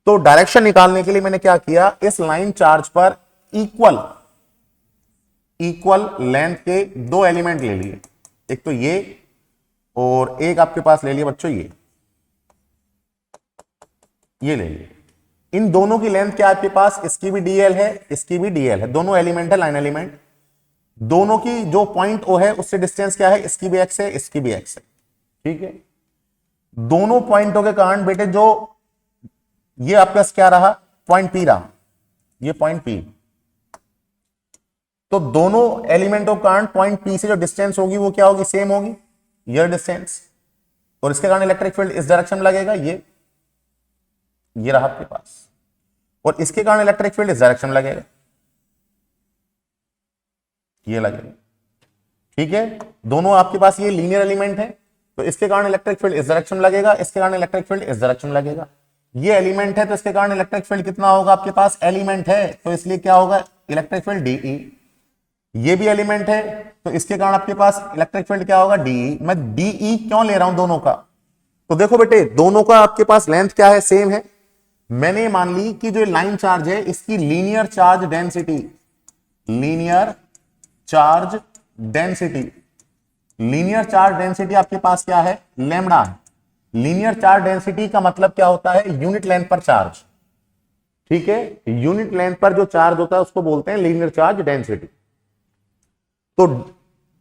तो डायरेक्शन निकालने के लिए मैंने क्या किया, इस लाइन चार्ज पर इक्वल लेंथ के 2 एलिमेंट ले लिए, एक तो ये और एक आपके पास ले लिया बच्चों ये ले लिया। इन दोनों की लेंथ क्या है आपके पास, इसकी भी डीएल है, इसकी भी डीएल है, दोनों एलिमेंट है, लाइन एलिमेंट। दोनों की जो पॉइंट ओ है उससे डिस्टेंस क्या है, इसकी भी एक्स है, इसकी भी एक्स है। ठीक है, दोनों पॉइंटों के कारण बेटे जो ये आपके पास क्या रहा, पॉइंट पी रहा, ये पॉइंट पी। तो दोनों एलिमेंटों के कारण पॉइंट पी से जो डिस्टेंस होगी वो क्या होगी, सेम होगी, ये डिस्टेंस। और इसके कारण इलेक्ट्रिक फील्ड इस डायरेक्शन में लगेगा, ये रहा आपके पास। और इसके कारण इलेक्ट्रिक फील्ड इस डायरेक्शन में लगेगा, ये लगेगा। ठीक है, दोनों आपके पास ये लीनियर एलिमेंट है, तो इसके कारण इलेक्ट्रिक फील्ड इस डायरेक्शन में लगेगा, इसके कारण इलेक्ट्रिक फील्ड इस डायरेक्शन में लगेगा। ये एलिमेंट है तो इसके कारण इलेक्ट्रिक फील्ड कितना होगा आपके पास, एलिमेंट है तो इसलिए क्या होगा, इलेक्ट्रिक फील्ड डीई। ये भी एलिमेंट है तो इसके कारण आपके पास इलेक्ट्रिक फील्ड क्या होगा, डीई। मैं डीई क्यों ले रहा हूं दोनों का, तो देखो बेटे दोनों का आपके पास लेंथ क्या है, सेम है। मैंने मान ली कि जो लाइन चार्ज है इसकी linear charge density, linear charge density, linear charge density आपके पास क्या है, लैम्डा है। लीनियर चार्ज डेंसिटी का मतलब क्या होता है, यूनिट लेंथ पर चार्ज। ठीक है, यूनिट लेंथ पर जो चार्ज होता है उसको बोलते हैं लीनियर चार्ज डेंसिटी। तो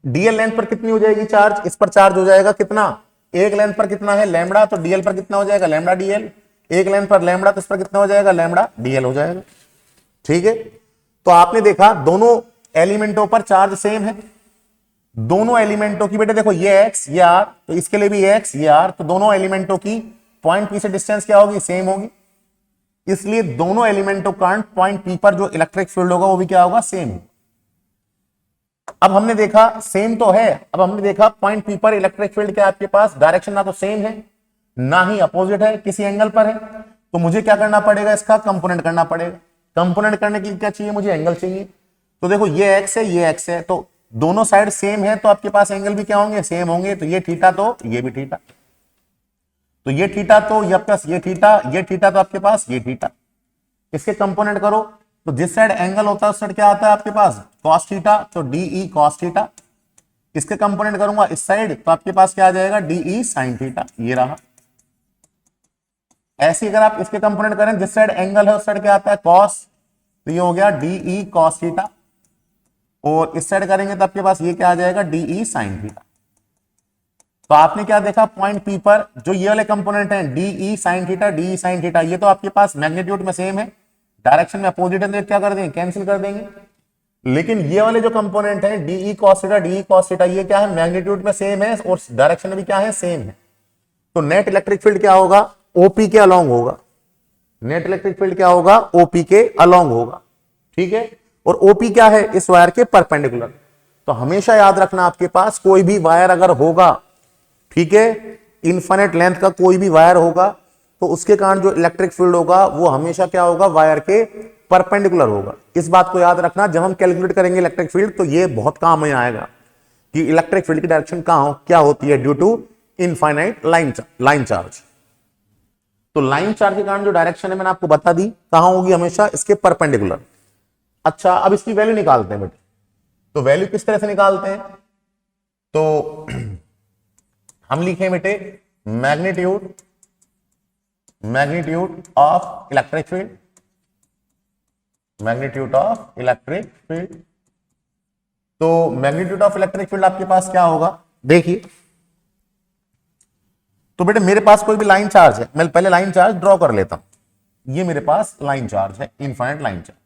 डीएल लेंथ पर कितनी हो जाएगी चार्ज, इस पर चार्ज हो जाएगा कितना, एक लेंथ पर कितना है लैम्डा, तो डीएल पर कितना हो जाएगा, लैम्डा डीएल। एक लेंथ पर लैम्डा तो इस पर कितना हो जाएगा, लैम्डा डीएल हो जाएगा। ठीक है, तो आपने देखा दोनों एलिमेंटों पर चार्ज सेम है, दोनों एलिमेंटों की बेटे देखो ये एक्स ये आर, तो इसके लिए भी एक्स ये आर, तो दोनों एलिमेंटों की पॉइंट पी से डिस्टेंस क्या होगी, सेम होगी। इसलिए दोनों एलिमेंटों का पॉइंट पी पर जो इलेक्ट्रिक फील्ड होगा वो भी क्या होगा, सेम। अब हमने देखा सेम तो है, अब हमने देखा पॉइंट पी पर इलेक्ट्रिक फील्ड क्या आपके पास, डायरेक्शन ना तो सेम है ना ही अपोजिट है, किसी एंगल पर है। तो मुझे क्या करना पड़ेगा, इसका कंपोनेंट करना पड़ेगा। कंपोनेंट करने के लिए क्या चाहिए, मुझे एंगल चाहिए। तो देखो ये एक्स है ये एक्स है, तो दोनों साइड सेम है तो आपके पास एंगल भी क्या होंगे, सेम होंगे। तो ये थीटा तो ये भी थीटा, तो ये थीटा तो ये प्लस ये थीटा तो आपके पास ये थीटा। इसके कंपोनेंट करो तो जिस साइड एंगल होता है उस साइड क्या आता है आपके पास, कॉस थीटा, तो डीई कॉस थीटा। इसके कंपोनेंट करूंगा इस साइड तो आपके पास क्या आ जाएगा, डीई साइन थीटा, ये रहा। ऐसे अगर आप इसके कंपोनेंट करें जिस साइड एंगल है उस साइड क्या आता है, कॉस, तो ये हो गया डीई कॉस थीटा। और इस साइड करेंगे तो आपके पास ये क्या आ जाएगा, डीई साइन थीटा। तो आपने क्या देखा, पॉइंट पी पर जो ये वाले कंपोनेंट हैं D E sine theta, D E sine theta, ये तो आपके पास मैग्नीट्यूड में सेम है, डायरेक्शन में अपोजिट है, तो क्या कर देंगे, कैंसिल कर देंगे। लेकिन ये वाले जो कंपोनेंट हैं D E cos theta, D E cos theta, ये क्या है, मैग्नीट्यूड में सेम है और डायरेक्शन में भी क्या है, सेम है। तो नेट इलेक्ट्रिक फील्ड क्या होगा, ओपी के अलोंग होगा। नेट इलेक्ट्रिक फील्ड क्या होगा, ओपी के अलोंग होगा। ठीक है, और ओपी क्या है, इस वायर के परपेंडिकुलर। तो हमेशा याद रखना आपके पास कोई भी वायर अगर होगा, ठीक है, इनफाइनाइट लेंथ का कोई भी वायर होगा तो उसके कारण जो इलेक्ट्रिक फील्ड होगा वो हमेशा क्या होगा, वायर के परपेंडिकुलर होगा। इस बात को याद रखना, जब हम कैलकुलेट करेंगे इलेक्ट्रिक फील्ड तो ये बहुत काम में आएगा कि इलेक्ट्रिक फील्ड की डायरेक्शन क्या होती है due to infinite line charge. तो लाइन चार्ज के कारण जो डायरेक्शन है मैंने आपको बता दी, कहां होगी, हमेशा इसके परपेंडिकुलर। अच्छा, अब इसकी वैल्यू निकालते हैं बेटे। तो वैल्यू किस तरह से निकालते हैं, तो हम लिखें बेटे magnitude of electric field, magnitude of electric field. तो मैग्नीट्यूड ऑफ इलेक्ट्रिक फील्ड आपके पास क्या होगा, देखिए। तो बेटे मेरे पास कोई भी लाइन चार्ज है, मैं पहले लाइन चार्ज ड्रॉ कर लेता हूं। ये मेरे पास लाइन चार्ज है, इनफाइनाइट लाइन चार्ज।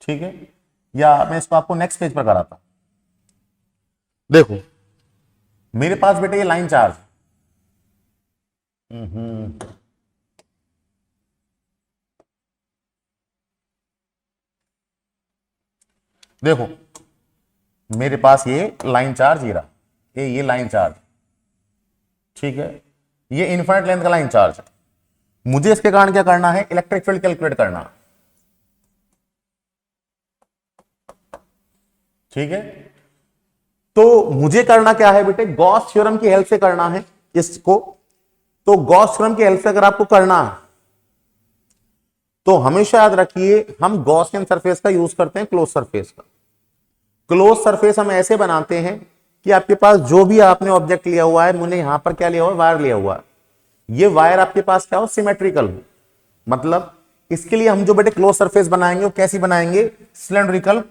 ठीक है, या मैं इसको आपको नेक्स्ट पेज पर कराता हूं। देखो मेरे पास बेटे ये लाइन चार्ज, देखो मेरे पास ये लाइन चार्ज, ये रहा, ये लाइन चार्ज। ठीक है, ये इनफाइनाइट लेंथ का लाइन चार्ज है। मुझे इसके कारण क्या करना है, इलेक्ट्रिक फील्ड कैलकुलेट करना। ठीक है, तो मुझे करना क्या है बेटे, गॉस थ्योरम की हेल्प से करना है इसको। तो गॉस थ्योरम की हेल्प से अगर आपको करना है तो हमेशा याद रखिए हम गॉसियन सरफेस का यूज करते हैं, क्लोज सरफेस का। क्लोज सरफेस हम ऐसे बनाते हैं कि आपके पास जो भी आपने ऑब्जेक्ट लिया हुआ है, मैंने यहां पर क्या लिया हुआ है, वायर लिया हुआ है, ये वायर आपके पास क्या हो, सिमेट्रिकल हो। मतलब इसके लिए हम जो बेटे क्लोज सरफेस बनाएंगे वो कैसी बनाएंगे, सिलेंड्रिकल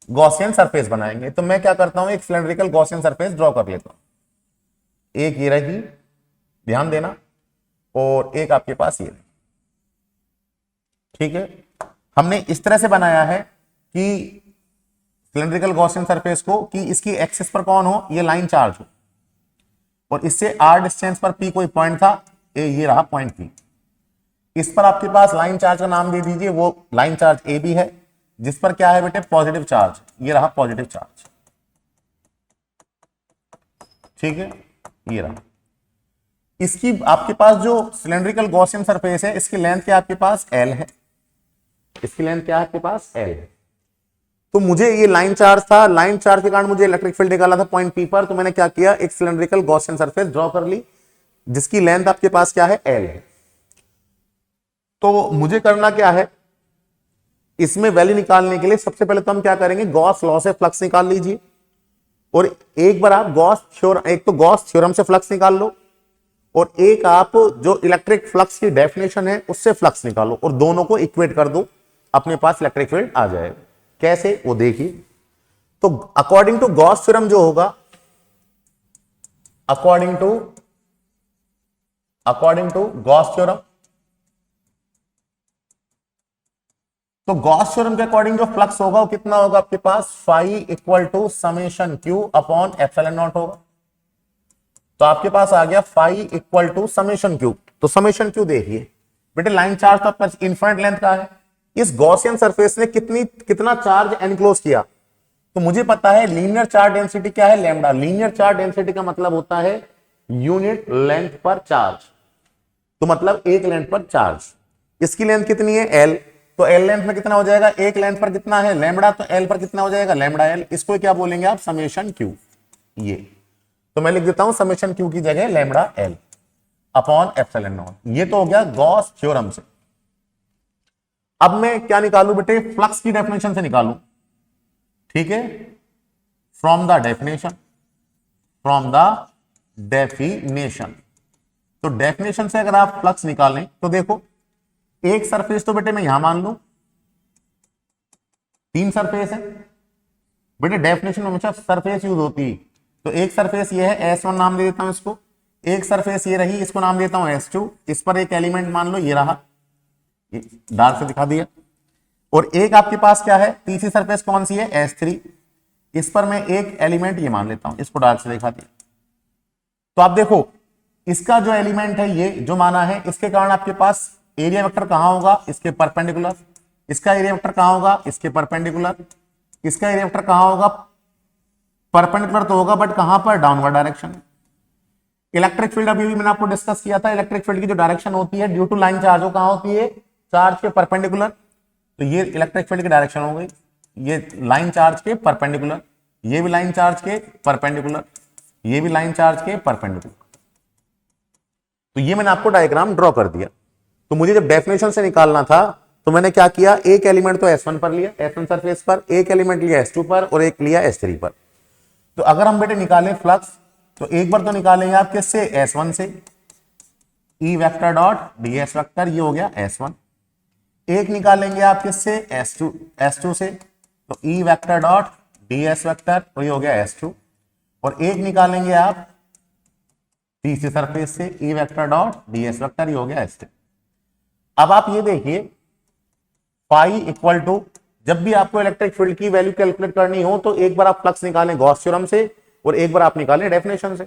गॉसियन सरफेस बनाएंगे। तो मैं क्या करता हूं, एक सिलेंड्रिकल गॉसियन सरफेस ड्रॉ कर लेता हूं। एक ये रही, ध्यान देना, और एक आपके पास ये, ठीक है। हमने इस तरह से बनाया है कि सिलेंड्रिकल गॉसियन सरफेस को कि इसकी एक्सिस पर कौन हो, ये लाइन चार्ज हो, और इससे r डिस्टेंस पर p कोई पॉइंट था, ये रहा पॉइंट p। इस पर आपके पास लाइन चार्ज का नाम दे दीजिए, वो लाइन चार्ज AB है, जिस पर क्या है बेटे, पॉजिटिव चार्ज, ये रहा पॉजिटिव चार्ज, ठीक है, ये रहा। इसकी आपके पास जो सिलेंड्रिकल गॉसियन सरफेस है, इसकी लेंथ क्या आपके पास L है, इसकी लेंथ क्या है आपके पास L है। तो मुझे ये लाइन चार्ज था, लाइन चार्ज के कारण मुझे इलेक्ट्रिक फील्ड निकाला था पॉइंट P पर, तो मैंने क्या किया, एक सिलेंड्रिकल गॉसियन सरफेस ड्रॉ कर ली जिसकी लेंथ आपके पास क्या है, L है। तो मुझे करना क्या है, इसमें वैल्यू निकालने के लिए सबसे पहले तो हम क्या करेंगे, गॉस लॉ से फ्लक्स निकाल लीजिए, और एक बार आप गॉस थ्योरम, एक तो गॉस थ्योरम से फ्लक्स निकाल लो, और एक आप जो इलेक्ट्रिक फ्लक्स की डेफिनेशन है उससे फ्लक्स निकालो, और दोनों को इक्वेट कर दो, अपने पास इलेक्ट्रिक फील्ड आ जाएगा। कैसे, वो देखिए। तो अकॉर्डिंग टू गॉस थ्योरम जो होगा, अकॉर्डिंग टू गॉस थ्योरम, तो गॉस थ्योरम के अकॉर्डिंग जो फ्लक्स होगा वो कितना होगा आपके पास, phi equal to summation q upon epsilon naught होगा। तो आपके पास आ गया phi equal to summation q. तो समेशन क्यू देखिए बेटे, लाइन चार्ज तो आपका इनफिनिट लेंथ का है, इस गॉसियन सरफेस ने कितना चार्ज एनक्लोज किया, तो मुझे पता है लीनियर चार्ज डेंसिटी क्या है, लैम्डा। लीनियर चार्ज डेंसिटी का मतलब होता है यूनिट लेंथ पर चार्ज, तो मतलब एक लेंथ पर चार्ज। इसकी लेंथ कितनी है, L, तो L लेंथ में कितना हो जाएगा, एक लेंथ पर कितना है लैम्डा, तो L पर कितना हो जाएगा, लैम्डा L। इसको क्या बोलेंगे आप, समेशन क्यू। ये तो मैं लिख देता हूं समेशन क्यू की जगह lambda L upon epsilon naught. ये तो हो गया गॉस थ्योरम से। अब मैं क्या निकालू बेटे, फ्लक्स की डेफिनेशन से निकालू, ठीक है, फ्रॉम द डेफिनेशन। तो डेफिनेशन से अगर आप फ्लक्स निकालें तो देखो, एक सरफेस तो बेटे मैं यहां मान लू, 3 सरफेस है बेटे, डेफिनेशन में हमेशा सरफेस यूज होती है। तो एक सरफेस ये है, S1 नाम दे देता हूं इसको, एक सरफेस ये रही, इसको नाम देता हूं S2, इस पर एक एलिमेंट मान लो ये रहा, डार्क से दिखा दिया, और एक आपके पास क्या है, तीसरी सरफेस कौन सी है, S3, इस पर मैं एक एलिमेंट ये मान लेता हूं, इसको डार्क से दिखा दिया। तो आप देखो इसका जो एलिमेंट है ये जो माना है, इसके कारण आपके पास एरिया वेक्टर कहां होगा, इसके परपेंडिकुलर। इसका एरिया वेक्टर कहां होगा, इसके परपेंडिकुलर। इसका एरिया वेक्टर कहां होगा, परपेंडिकुलर तो होगा बट कहां पर, डाउनवर्ड डायरेक्शन। इलेक्ट्रिक फील्ड अभी भी मैंने आपको डिस्कस किया था, इलेक्ट्रिक फील्ड की जो डायरेक्शन होती है ड्यू टू लाइन चार्ज, वो कहां होती है, चार्ज के परपेंडिकुलर। तो ये इलेक्ट्रिक फील्ड की डायरेक्शन हो गई, ये लाइन चार्ज के परपेंडिकुलर, ये भी लाइन चार्ज के परपेंडिकुलर, ये भी लाइन चार्ज के परपेंडिकुलर। तो ये मैंने आपको डायग्राम ड्रॉ कर दिया। तो मुझे जब डेफिनेशन से निकालना था तो मैंने क्या किया, एक एलिमेंट तो S1 पर लिया, S1 सरफेस पर, एक एलिमेंट लिया S2 पर, और एक लिया S3 पर। तो अगर हम बेटे निकालें फ्लक्स, तो एक बार तो निकालेंगे आप किससे, S1 से, E vector dot ds vector, ये हो गया S1। एक निकालेंगे आप किससे, S2 से, तो E vector dot ds vector, तो ये हो गया S2। और एक निकालेंगे आप तीसरी सरफेस से, E vector dot ds vector, ये हो गया S3। अब आप ये देखिए, फाई इक्वल टू, जब भी आपको इलेक्ट्रिक फील्ड की वैल्यू कैलकुलेट करनी हो तो एक बार आप फ्लक्स निकालें गॉस थ्योरम से, और एक बार आप निकालें डेफिनेशन से।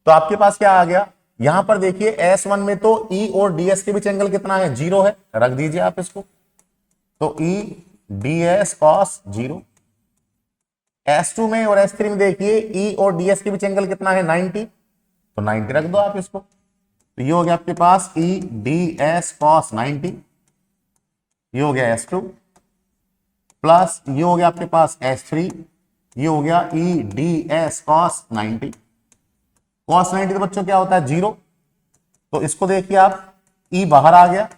तो आपके पास क्या आ गया, यहां पर देखिए S1 में तो E और ds के बीच एंगल कितना है, 0 है, रख दीजिए आप इसको, तो E ds cos 0। S2 में और S3 में देखिए E और ds के बीच एंगल कितना है, 90, तो 90 रख दो आप इसको। तो ये हो गया आपके पास E ds cos 90, ये हो गया S2, प्लस ये हो गया आपके पास S3, ये हो गया E ds cos 90। cos 90 तो बच्चों क्या होता है, 0, तो इसको देखिए आप, E बाहर आ गया,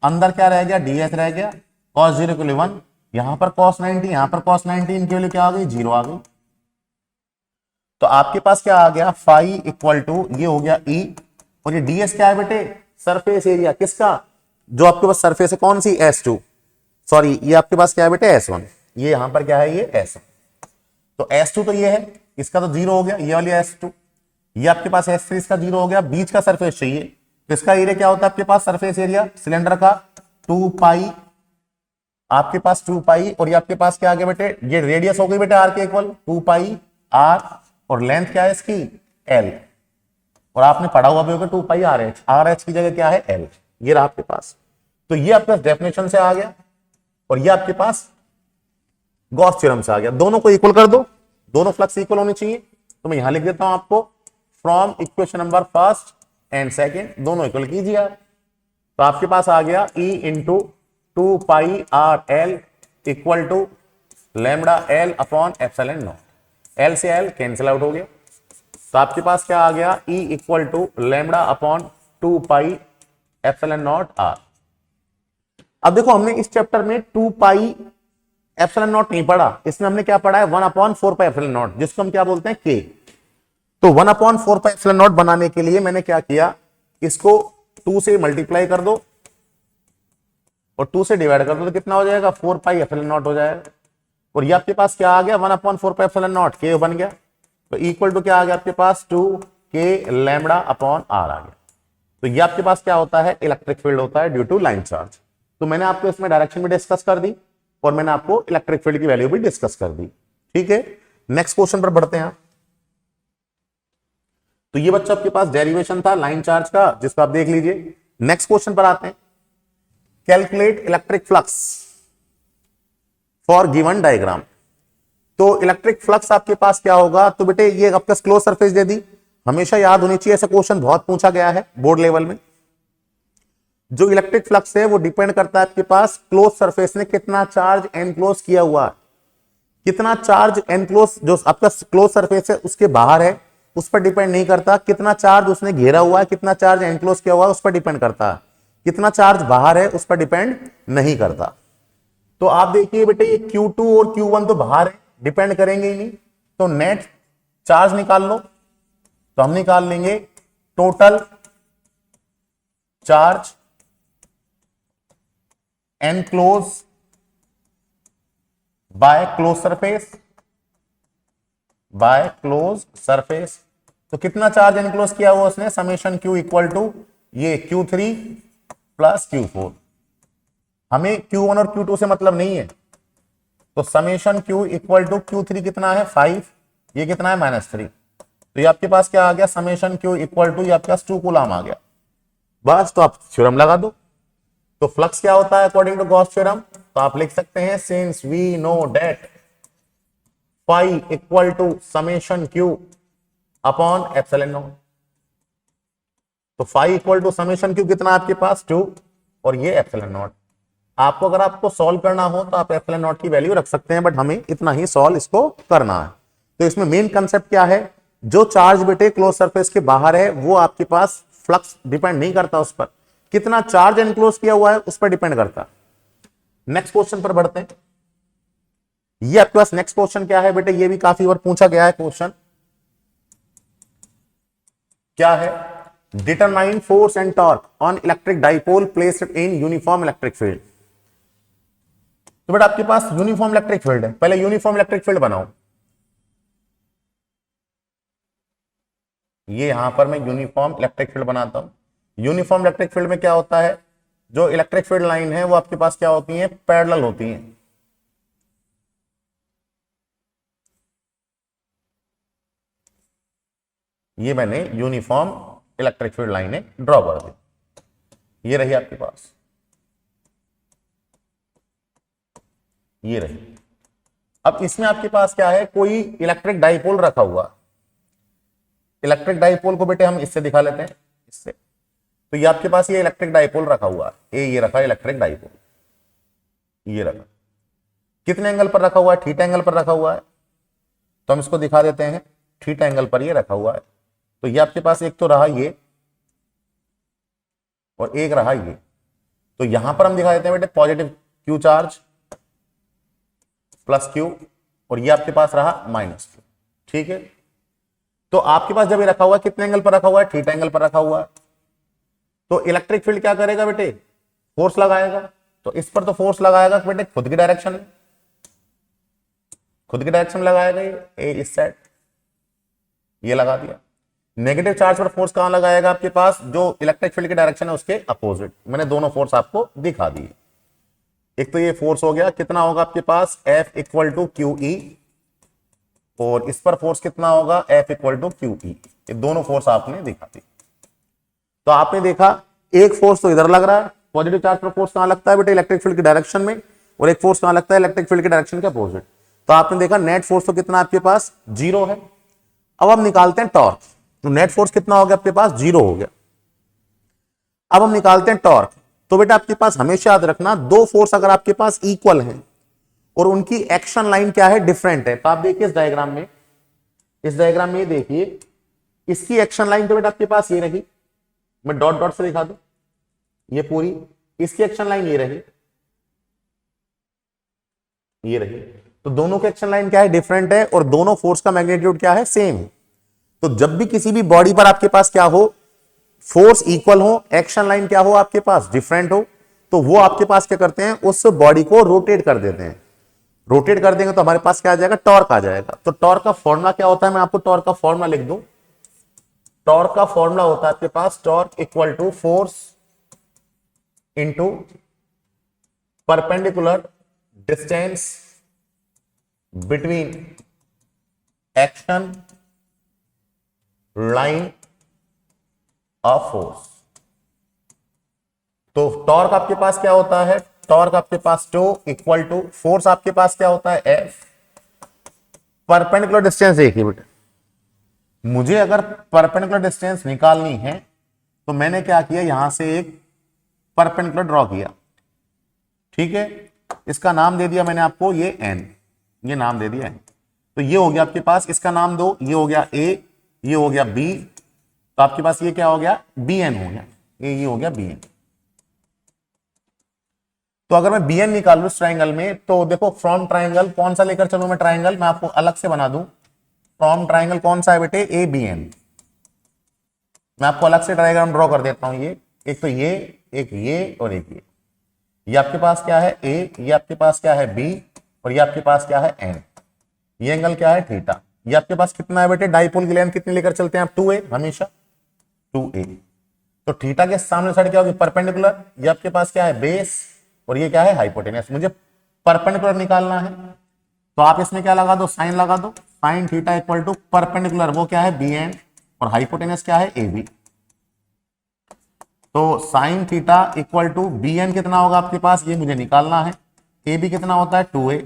अंदर क्या रह गया, ds रह गया, cos 0 के लिए 1, यहां पर cos 90, यहां पर cos 90, इनकी वैल्यू क्या आ गई, 0 आ गई। तो आपके पास क्या आ गया, फाई इक्वल टू ये हो गया ई, और ये ds क्या है बेटे, सरफेस एरिया किसका, जो आपके पास सरफेस है कौन सी, S2, सॉरी ये आपके पास क्या है बेटे S1, ये यहां पर क्या है, ये S1, तो S2 तो ये है, इसका तो 0 हो गया, ये वाली S2, ये आपके पास S3, इसका 0 हो गया, बीच का सरफेस चाहिए, तो इसका एरिया क्या होता है आपके पास, सरफेस एरिया सिलेंडर का 2 पाई, आपके पास 2 पाई, और ये आपके पास क्या आ गया बेटे, ये रेडियस हो गई बेटे आर के इक्वल 2 पाई आर, और लेंथ क्या है इसकी एल, और आपने पढ़ा हुआ भी होगा 2 pi R H, R H की जगह क्या है एल, ये रहा आपके पास, तो ये आपके पास डेफिनेशन से आ गया, और ये आपके पास गॉस थ्योरम से आ गया, दोनों को इक्वल कर दो, दोनों फ्लक्स इक्वल होनी चाहिए, तो मैं यहां लिख देता हूं आपको, from equation number first and second दोनों इक्वल कीजिए आप, तो आपके पास आ गया E into 2 pi R L equal to lambda L upon epsilon naught, L से एल कैंसिल आउट हो गया, तो आपके पास क्या आ गया, E equal to lambda upon 2 pi epsilon naught R. अब देखो हमने इस चैप्टर में 2 पाई एप्सिलॉन नॉट नहीं पढ़ा, इसमें हमने क्या पढ़ा है 1/4 पाई एप्सिलॉन नॉट, जिसको हम क्या बोलते हैं के, तो 1/4 पाई एप्सिलॉन नॉट बनाने के लिए मैंने क्या किया, इसको 2 से मल्टीप्लाई कर दो और 2 से डिवाइड कर दो, तो कितना हो जाएगा 4 पाई एप्सिलॉन नॉट हो जाएगा, और ये आपके पास क्या आ गया 1/4 पाई एप्सिलॉन नॉट के बन गया, तो इक्वल टू क्या आ गया आपके पास 2 के लैम्डा अपॉन आर आ गया, तो ये आपके पास क्या होता है, इलेक्ट्रिक फील्ड होता है ड्यू टू लाइन चार्ज, तो मैंने आपको इसमें डायरेक्शन भी डिस्कस कर दी और मैंने आपको इलेक्ट्रिक फील्ड की वैल्यू भी डिस्कस कर दी, ठीक है। नेक्स्ट क्वेश्चन पर बढ़ते हैं, तो ये बच्चा आपके पास डेरिवेशन था लाइन चार्ज का, जिसको आप देख लीजिए। नेक्स्ट क्वेश्चन पर आते हैं, calculate electric flux for given diagram, तो इलेक्ट्रिक फ्लक्स आपके पास क्या होगा, तो बेटे ये आपका क्लोज सरफेस दे दी, हमेशा याद होनी चाहिए, ऐसा क्वेश्चन बहुत पूछा गया है बोर्ड लेवल में, जो इलेक्ट्रिक फ्लक्स है वो डिपेंड करता है आपके पास क्लोज सरफेस ने कितना चार्ज एनक्लोज किया हुआ है, कितना चार्ज एनक्लोज जो आपका क्लोज सरफेस है उसके बाहर है उस पर डिपेंड नहीं करता, कितना चार्ज उसने घेरा हुआ है, कितना चार्ज एनक्लोज किया हुआ है उस पर डिपेंड करता है, कितना चार्ज बाहर है उस पर डिपेंड नहीं करता। तो आप देखिए बेटे ये Q2 और Q1 तो बाहर है, डिपेंड करेंगे ही नहीं, तो नेट चार्ज निकाल लो, तो हम निकाल लेंगे total charge enclose by close surface, by close surface, तो कितना चार्ज एनक्लोज किया हुआ उसने, समेशन Q इक्वल टू ये Q3 प्लस Q4, हमें Q1 और Q2 से मतलब नहीं है, तो summation Q equal to Q3 कितना है 5, ये कितना है -3, तो ये आपके पास क्या आ गया, समेशन Q इक्वल टू ये आपके पास 2 कूलम आ गया, बस तो आप थ्योरम लगा दो, तो फ्लक्स क्या होता है अकॉर्डिंग टू गॉस थ्योरम, तो आप लिख सकते हैं since we know that phi equal to summation Q upon epsilon not, तो phi equal to summation Q कितना आपके पास 2 और ये एप्सिलॉन नॉट, आपको अगर आपको सॉल्व करना हो तो आप एप्सिलॉन नॉट की वैल्यू रख सकते हैं, बट हमें इतना ही सॉल्व इसको करना है। तो इसमें मेन कंसेप्ट क्या है, जो चार्ज बेटे क्लोज सरफेस के बाहर है वो आपके पास फ्लक्स डिपेंड नहीं करता उस पर, कितना चार्ज एनक्लोज किया हुआ है उस पर डिपेंड करता। नेक्स्ट क्वेश्चन पर बढ़ते हैं, ये आपके पास नेक्स्ट क्वेश्चन क्या है बेटे, ये भी काफी बार पूछा गया है क्वेश्चन, क्या है, determine force and torque on electric dipole placed in uniform electric field, तो बेटा आपके पास यूनिफॉर्म इलेक्ट्रिक फील्ड है, पहले यूनिफॉर्म इलेक्ट्रिक फील्ड बनाओ, ये यहां पर मैं यूनिफॉर्म इलेक्ट्रिक फील्ड बनाता हूं। यूनिफॉर्म इलेक्ट्रिक फील्ड में क्या होता है, जो इलेक्ट्रिक फील्ड लाइन है वो आपके पास क्या होती है, पैरेलल होती है, ये मैंने यूनिफॉर्म इलेक्ट्रिक फील्ड लाइनें ड्रॉ कर दी, ये रही आपके पास, ये रही। अब इसमें आपके पास क्या है, कोई इलेक्ट्रिक डाइपोल रखा हुआ, इलेक्ट्रिक डाइपोल को बेटे हम इससे दिखा लेते हैं, इससे, तो ये आपके पास ये इलेक्ट्रिक डाइपोल रखा हुआ है, ये रखा इलेक्ट्रिक डाइपोल, ये रखा, कितने एंगल पर रखा हुआ है, थीटा एंगल पर रखा हुआ है, तो हम इसको दिखा देते हैं, थीटा एंगल पर ये रखा हुआ है, तो ये आपके पास एक तो रहा ये और एक रहा ये, तो यहां पर हम दिखा देते हैं बेटे positive Q charge plus Q, और ये आपके पास रहा -Q, ठीक है। तो आपके पास जब ये रखा हुआ है कितने एंगल पर रखा हुआ है, थीटा एंगल पर रखा हुआ है, तो इलेक्ट्रिक फील्ड क्या करेगा बेटे, फोर्स लगाएगा। तो इस पर तो फोर्स लगाएगा बेटे खुद की डायरेक्शन में, खुद की डायरेक्शन में लगाएगा ये इस साइड, ये लगा दिया। नेगेटिव चार्ज पर फोर्स कहां लगाएगा, आपके पास जो इलेक्ट्रिक फील्ड की डायरेक्शन है उसके अपोजिट। मैंने दोनों फोर्स आपको दिखा दिए। एक तो ये फोर्स हो गया, कितना होगा आपके पास F equal to Q E, और इस पर फोर्स कितना होगा F equal to Q E. ये दोनों फोर्स आपने दिखा दी। तो आपने देखा एक फोर्स तो इधर लग रहा है, पॉजिटिव चार्ज पर फोर्स कहां लगता है बेटे, इलेक्ट्रिक फील्ड की डायरेक्शन में, और एक फोर्स कहां लगता है, इलेक्ट्रिक फील्ड की डायरेक्शन के अपोजिट। तो आपने देखा नेट फोर्स तो कितना आपके पास 0 है। अब हम निकालते हैं टॉर्क। तो नेट फोर्स कितना हो गया आपके पास, 0 हो गया। अब हम निकालते हैं टॉर्क। तो बेटा आपके पास हमेशा याद रखना, दो फोर्स अगर आपके पास इक्वल हैं और उनकी एक्शन लाइन क्या है, डिफरेंट है। तो आप देखिए इस डायग्राम में, इस डायग्राम में देखिए इसकी एक्शन लाइन तो बेटा आपके पास ये रही, मैं डॉट डॉट से दिखा दूं, ये पूरी इसकी एक्शन लाइन ये रही, ये रही। तो दोनों की एक्शन लाइन क्या है, डिफरेंट है, और दोनों फोर्स का मैग्नीट्यूड क्या है, सेम। तो जब भी किसी भी बॉडी पर आपके पास क्या हो, फोर्स इक्वल हो, एक्शन लाइन क्या हो आपके पास, डिफरेंट हो, तो वो आपके पास क्या करते हैं, उस बॉडी को रोटेट कर देते हैं। रोटेट कर देंगे तो हमारे पास क्या आ जाएगा, टॉर्क आ जाएगा। तो टॉर्क का फॉर्मूला क्या होता है, मैं आपको टॉर्क का फॉर्मूला लिख दूं। टॉर्क का फॉर्मूला होता है आपके पास torque equal to force into perpendicular distance between action line of force. तो टॉर्क आपके पास क्या होता है, टॉर्क आपके पास टो इक्वल टू फोर्स आपके पास क्या होता है, एफ, परपेंडिकुलर डिस्टेंस देखिए बेटा, मुझे अगर परपेंडिकुलर डिस्टेंस निकालनी है तो मैंने क्या किया, यहां से एक परपेंडिकुलर ड्रॉ किया, ठीक है, इसका नाम दे दिया मैंने आपको ये एन, ये नाम दे दिया है। तो ये हो गया आपके पास, इसका नाम दो, ये हो गया ए, ये हो गया बी, तो आपके पास ये क्या हो गया, बी एन हो गया, ये हो गया बी एन। तो अगर मैं बी एन निकालू इस ट्राइंगल में, तो देखो फ्रॉम ट्राइंगल कौन सा लेकर चलूं मैं, ट्राइंगल मैं आपको अलग से बना दूं। फ्रॉम ट्राइंगल कौन सा है बेटे, ए बी एन। मैं आपको अलग से डायग्राम ड्रॉ कर देता हूं। ये एक तो ये, एक ये, और एक ये आपके पास क्या है ए, ये आपके पास क्या है बी, और ये आपके पास क्या है एन। ये एंगल क्या है, थीटा। ये आपके पास कितना है बेटे, डाइपोल की लेंथ कितनी लेकर चलते हैं आप, 2a, हमेशा 2a। तो थीटा के सामने साइड क्या होगी, परपेंडिकुलर। ये आपके पास क्या है, बेस, और ये क्या है, हाइपोटेनस। मुझे परपेंडिकुलर निकालना है, तो आप इसमें क्या लगा दो, साइन लगा दो। Sine theta equal to perpendicular, वो क्या है, बी एन, और हाइपोटेनस क्या है, ए बी। तो sine theta equal to B N कितना होगा आपके पास, ये मुझे निकालना है। ए बी कितना होता है, 2a।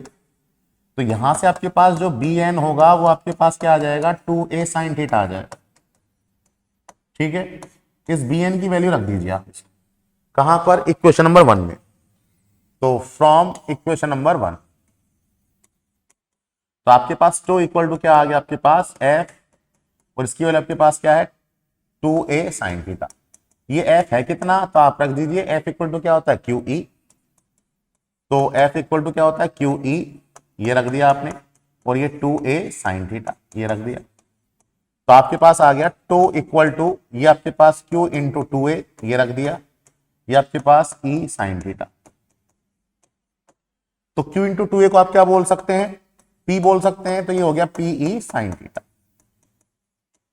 तो यहां से आपके पास जो बी एन होगा वो आपके पास क्या आ जाएगा, 2a साइन थीटा आ जाएगा, ठीक है। इस बी एन की वैल्यू रख दीजिए आप कहां पर, इक्वेशन नंबर 1 में। तो फ्रॉम इक्वेशन नंबर 1, तो आपके पास टू इक्वल टू क्या आ गया आपके पास, एफ, और इसकी वैल्यू आपके पास क्या है, 2a साइन थीटा। ये f है कितना, तो आप रख दीजिए f इक्वल टू क्या होता है, क्यू ई। तो f इक्वल टू क्या होता है, क्यू ई, ये रख दिया आपने, और ये 2a साइन थीटा ये रख दिया। तो आपके पास आ गया टू इक्वल टू, ये आपके पास q इंटू 2a ये रख दिया, ये आपके पास e साइन थीटा। तो q इंटू 2a को आप क्या बोल सकते हैं, p बोल सकते हैं। तो ये हो गया p e साइन थीटा।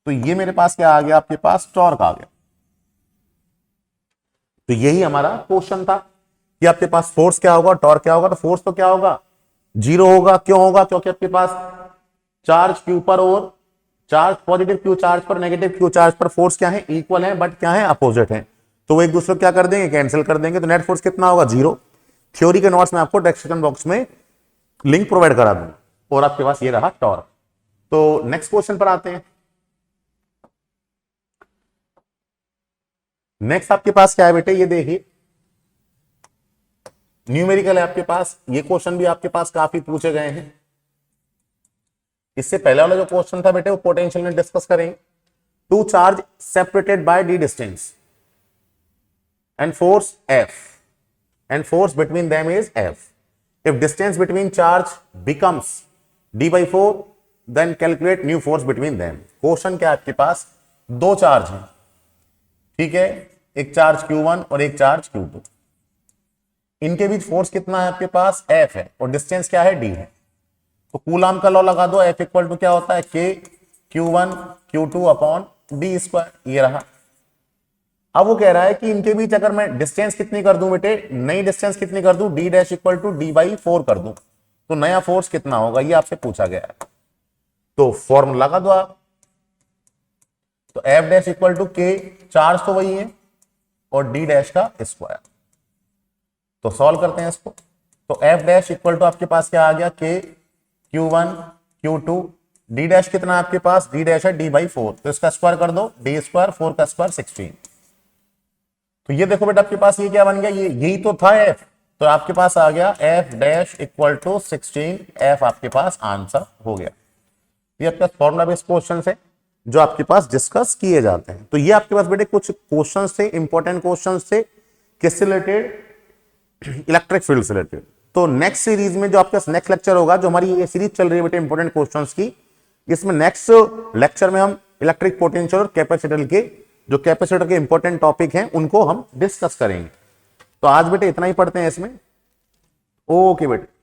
तो ये मेरे पास क्या आ गया, आपके पास टॉर्क आ गया। तो यही हमारा क्वेश्चन था कि आपके पास फोर्स क्या होगा, टॉर्क क्या होगा। तो फोर्स तो क्या होगा, 0 होगा। क्यों होगा, क्योंकि आपके पास चार्ज क्यू पर, और चार्ज पॉजिटिव क्यू चार्ज पर, नेगेटिव क्यू चार्ज पर फोर्स क्या है, इक्वल है, बट क्या है, अपोजिट है। तो वो एक दूसरे को क्या कर देंगे, कैंसिल कर देंगे। तो नेट फोर्स कितना होगा, 0। थ्योरी के नोट्स में आपको डिस्क्रिप्शन बॉक्स में लिंक प्रोवाइड करा दूंगा। और आपके पास ये रहा टॉर्क। तो नेक्स्ट क्वेश्चन पर आते हैं। नेक्स्ट आपके पास क्या है बेटे, ये देखिए न्यूमेरिकल है आपके पास। ये क्वेश्चन भी आपके पास काफी पूछे गए हैं। इससे पहले वाला जो क्वेश्चन था बेटे वो पोटेंशियल में डिस्कस करेंगे। Two charge separated by d distance and force F and force between them is F. If distance between charge becomes d by 4, then calculate new force between them. Question क्या है आपके पास, दो charge हैं, ठीक है, एक charge Q1 और एक चार्ज Q2, इनके बीच फोर्स कितना है आपके पास, F है, और डिस्टेंस क्या है, D है। तो कूलाम का लॉ लगा दो, F इक्वल टू क्या होता है, K Q1 Q2 upon D square, ये रहा। अब वो कह रहा है कि इनके बीच अगर मैं डिस्टेंस कितनी कर दूं बेटे, नई डिस्टेंस कितनी कर दूं, D dash equal to D/4 कर दूं, तो नया फोर्स कितना होगा, ये आपसे पूछा गया है। तो फॉर्मूला लगा दो आप, तो F dash equal to K, charge तो वही है, और D डैश का स्क्वायर। तो सॉल्व करते हैं इसको, तो F डैश इक्वल टू आपके पास क्या आ गया, K Q1 Q2, D dash कितना है आपके पास, D डैश है D/4, तो इसका स्क्वायर कर दो, D स्क्वायर, 4 का स्क्वायर 16। तो ये देखो बेटा आपके पास ये क्या बन गया, ये यही तो था F, तो आपके पास आ गया F dash equal to 16, F आपके पास आंसर हो गया। ये आपके पास फॉर्मुला बेस्ड क्वेश्चन है जो आपके पास डिस्कस किए जाते हैं। तो ये आपके पास बेटे कुछ क्वेश्चन थे, इंपॉर्टेंट क्वेश्चन थे, किससे रिलेटेड, इलेक्ट्रिक फील्ड से रिलेटेड। तो नेक्स्ट सीरीज में जो आपके पास नेक्स्ट लेक्चर होगा, जो हमारी ये सीरीज चल रही है बेटे इंपॉर्टेंट क्वेश्चंस की, इसमें नेक्स्ट लेक्चर में हम इलेक्ट्रिक पोटेंशियल और कैपेसिटर के, जो कैपेसिटर के इंपॉर्टेंट टॉपिक हैं उनको हम डिस्कस करेंगे। तो आज बेटे इतना ही पढ़ते हैं इसमें। ओके बेटे।